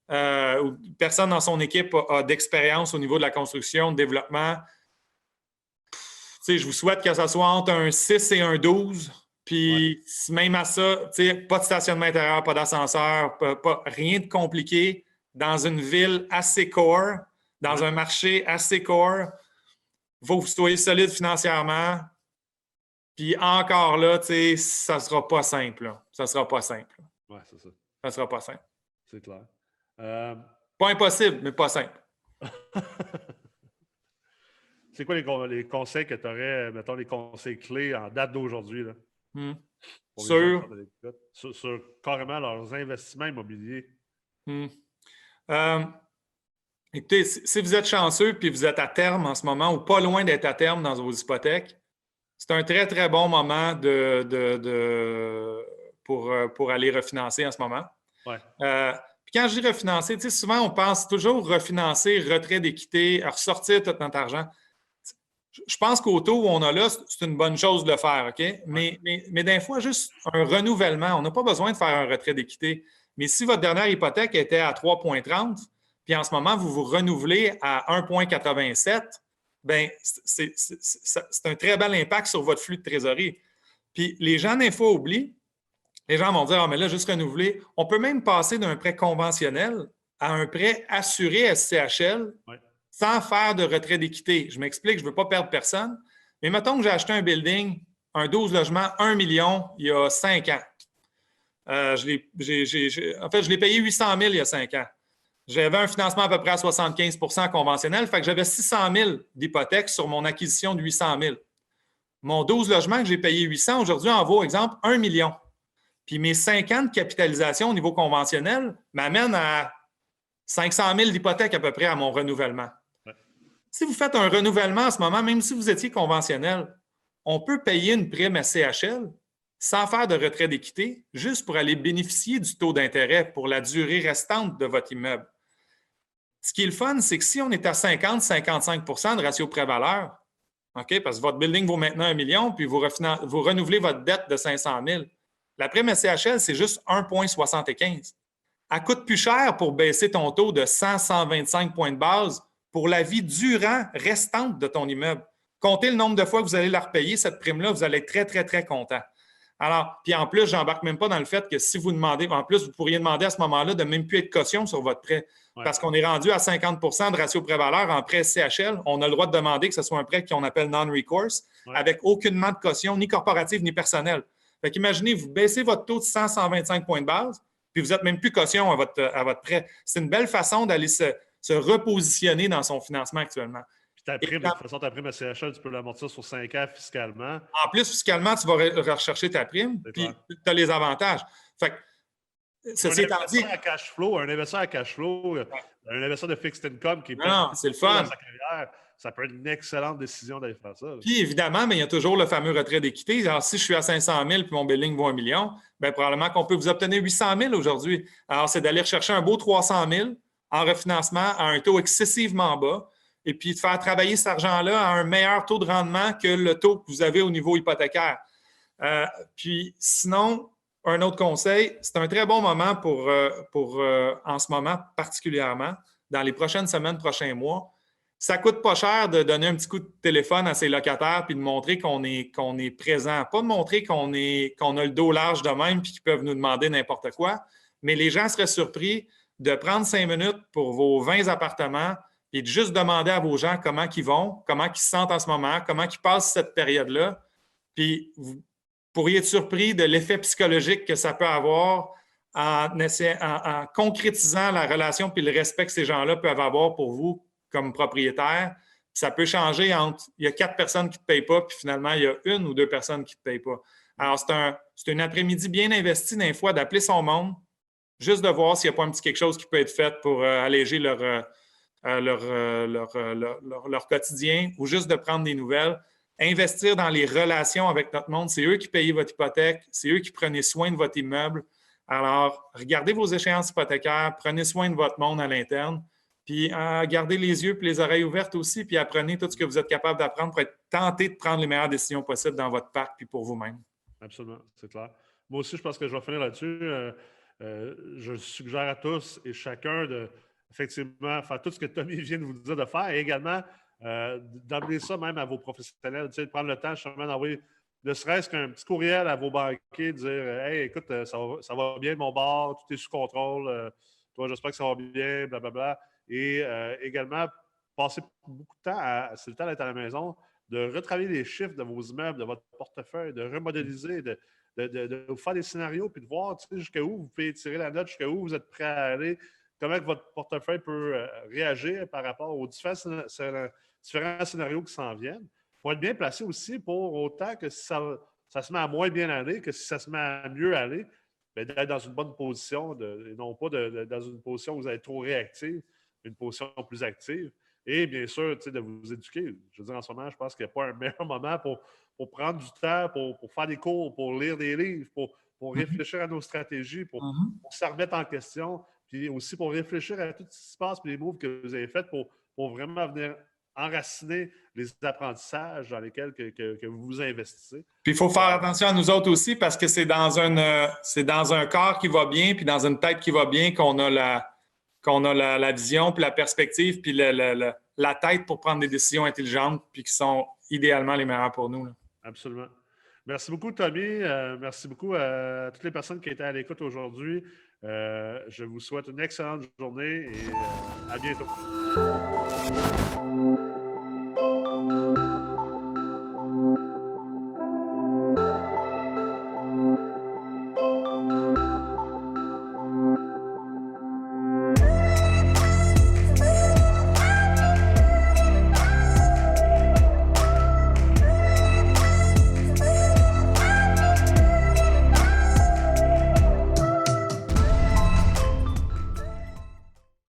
ou personne dans son équipe a d'expérience au niveau de la construction, de développement, je vous souhaite que ça soit entre un 6 et un 12. Puis même à ça, pas de stationnement intérieur, pas d'ascenseur, rien de compliqué, dans une ville assez core, dans un marché assez core. Il faut que vous soyez solide financièrement. Puis encore là, ça ne sera pas simple. Là. Ça ne sera pas simple. Oui, c'est ça. Ça ne sera pas simple. C'est clair. Pas impossible, mais pas simple. C'est quoi les conseils que tu aurais, mettons, les conseils clés en date d'aujourd'hui? Sur carrément leurs investissements immobiliers? Écoutez, si vous êtes chanceux puis vous êtes à terme en ce moment ou pas loin d'être à terme dans vos hypothèques, c'est un très, très bon moment pour aller refinancer en ce moment. Ouais. Puis quand je dis refinancer, souvent on pense toujours refinancer, retrait d'équité, ressortir tout notre argent. Je pense qu'au taux où on a là, c'est une bonne chose de le faire, OK? Mais des fois, juste un renouvellement. On n'a pas besoin de faire un retrait d'équité. Mais si votre dernière hypothèque était à 3,30, puis en ce moment, vous vous renouvelez à 1,87, bien, c'est un très bel impact sur votre flux de trésorerie. Puis les gens, des fois, oublient. Les gens vont dire, ah, mais là, juste renouveler. On peut même passer d'un prêt conventionnel à un prêt assuré SCHL sans faire de retrait d'équité. Je m'explique, je ne veux pas perdre personne. Mais mettons que j'ai acheté un building, un 12 logements, 1 million, il y a 5 ans. Je l'ai payé 800 000 il y a 5 ans. J'avais un financement à peu près à 75 % conventionnel, fait que j'avais 600 000 d'hypothèque sur mon acquisition de 800 000. Mon 12 logements que j'ai payé 800, aujourd'hui en vaut, exemple, 1 million. Puis mes 5 ans de capitalisation au niveau conventionnel m'amènent à 500 000 d'hypothèque à peu près à mon renouvellement. Ouais. Si vous faites un renouvellement en ce moment, même si vous étiez conventionnel, on peut payer une prime SCHL sans faire de retrait d'équité, juste pour aller bénéficier du taux d'intérêt pour la durée restante de votre immeuble. Ce qui est le fun, c'est que si on est à 50-55 % de ratio prêt-valeur, OK, parce que votre building vaut maintenant 1 million, puis vous renouvelez votre dette de 500 000, la prime SCHL, c'est juste 1,75. Elle coûte plus cher pour baisser ton taux de 100-125 points de base pour la vie durant restante de ton immeuble. Comptez le nombre de fois que vous allez la repayer, cette prime-là, vous allez être très, très, très content. Alors, puis en plus, je n'embarque même pas dans le fait que si vous demandez, en plus, vous pourriez demander à ce moment-là de même plus être caution sur votre prêt. Ouais. Parce qu'on est rendu à 50 % de ratio prêt-valeur en prêt SCHL. On a le droit de demander que ce soit un prêt qu'on appelle non-recourse, avec aucunement de caution, ni corporative, ni personnelle. Fait qu'imaginez, vous baissez votre taux de 100-125 points de base, puis vous n'êtes même plus caution à votre prêt. C'est une belle façon d'aller se repositionner dans son financement actuellement. Ta prime, de toute façon, ta prime à CHL, tu peux l'amortir sur 5 ans fiscalement. En plus, fiscalement, tu vas rechercher ta prime, puis tu as les avantages. Fait que, ceci étant dit. Un investisseur à cash flow, un investisseur de fixed income qui est c'est le fun. Dans sa carrière, ça peut être une excellente décision d'aller faire ça. Puis évidemment, mais il y a toujours le fameux retrait d'équité. Alors, si je suis à 500 000 puis mon building vaut 1 million, bien, probablement qu'on peut vous obtenir 800 000 aujourd'hui. Alors, c'est d'aller rechercher un beau 300 000 en refinancement à un taux excessivement bas, et puis de faire travailler cet argent-là à un meilleur taux de rendement que le taux que vous avez au niveau hypothécaire. Puis sinon, un autre conseil, c'est un très bon moment pour en ce moment particulièrement, dans les prochaines semaines, prochains mois. Ça ne coûte pas cher de donner un petit coup de téléphone à ses locataires puis de montrer qu'on est présent. Pas de montrer qu'on a le dos large de même puis qu'ils peuvent nous demander n'importe quoi, mais les gens seraient surpris de prendre 5 minutes pour vos 20 appartements et de juste demander à vos gens comment ils vont, comment ils se sentent en ce moment, comment ils passent cette période-là. Puis vous pourriez être surpris de l'effet psychologique que ça peut avoir en concrétisant la relation puis le respect que ces gens-là peuvent avoir pour vous comme propriétaire. Ça peut changer entre il y a 4 personnes qui ne te payent pas, puis finalement, il y a 1 ou 2 personnes qui ne te payent pas. Alors, c'est un après-midi bien investi d'un fois d'appeler son monde, juste de voir s'il n'y a pas un petit quelque chose qui peut être fait pour alléger leur quotidien ou juste de prendre des nouvelles. Investir dans les relations avec notre monde, c'est eux qui payent votre hypothèque, c'est eux qui prennent soin de votre immeuble. Alors, regardez vos échéances hypothécaires, prenez soin de votre monde à l'interne, puis gardez les yeux et les oreilles ouvertes aussi, puis apprenez tout ce que vous êtes capable d'apprendre pour être tenté de prendre les meilleures décisions possibles dans votre parc puis pour vous-même. Absolument, c'est clair. Moi aussi, je pense que je vais finir là-dessus. Je suggère à tous et chacun de effectivement faire tout ce que Tommy vient de vous dire de faire et également d'amener ça même à vos professionnels, de prendre le temps justement d'envoyer ne serait-ce qu'un petit courriel à vos banquiers, de dire « Hey, écoute, ça va bien de mon bord, tout est sous contrôle, toi, j'espère que ça va bien, blablabla. » Et également, passer beaucoup de temps, c'est le temps d'être à la maison, de retravailler les chiffres de vos immeubles, de votre portefeuille, de remodéliser, de vous faire des scénarios, puis de voir jusqu'à où vous pouvez tirer la note, jusqu'à où vous êtes prêt à aller, comment que votre portefeuille peut réagir par rapport aux différents scénarios qui s'en viennent. Il faut être bien placé aussi pour autant que si ça se met à moins bien aller, que si ça se met à mieux aller, bien, d'être dans une bonne position, et non pas dans une position où vous êtes trop réactif, une position plus active. Et bien sûr, de vous éduquer. Je veux dire, en ce moment, je pense qu'il n'y a pas un meilleur moment pour prendre du temps, pour faire des cours, pour lire des livres, pour réfléchir à nos stratégies, pour se remettre en question, puis aussi pour réfléchir à tout ce qui se passe, puis les moves que vous avez faits pour vraiment venir enraciner les apprentissages dans lesquels que vous vous investissez. Puis il faut faire attention à nous autres aussi parce que c'est dans un corps qui va bien, puis dans une tête qui va bien qu'on a la vision, puis la perspective, puis la tête pour prendre des décisions intelligentes, puis qui sont idéalement les meilleures pour nous. Là. Absolument. Merci beaucoup, Tommy. Merci beaucoup à toutes les personnes qui étaient à l'écoute aujourd'hui. Je vous souhaite une excellente journée et à bientôt.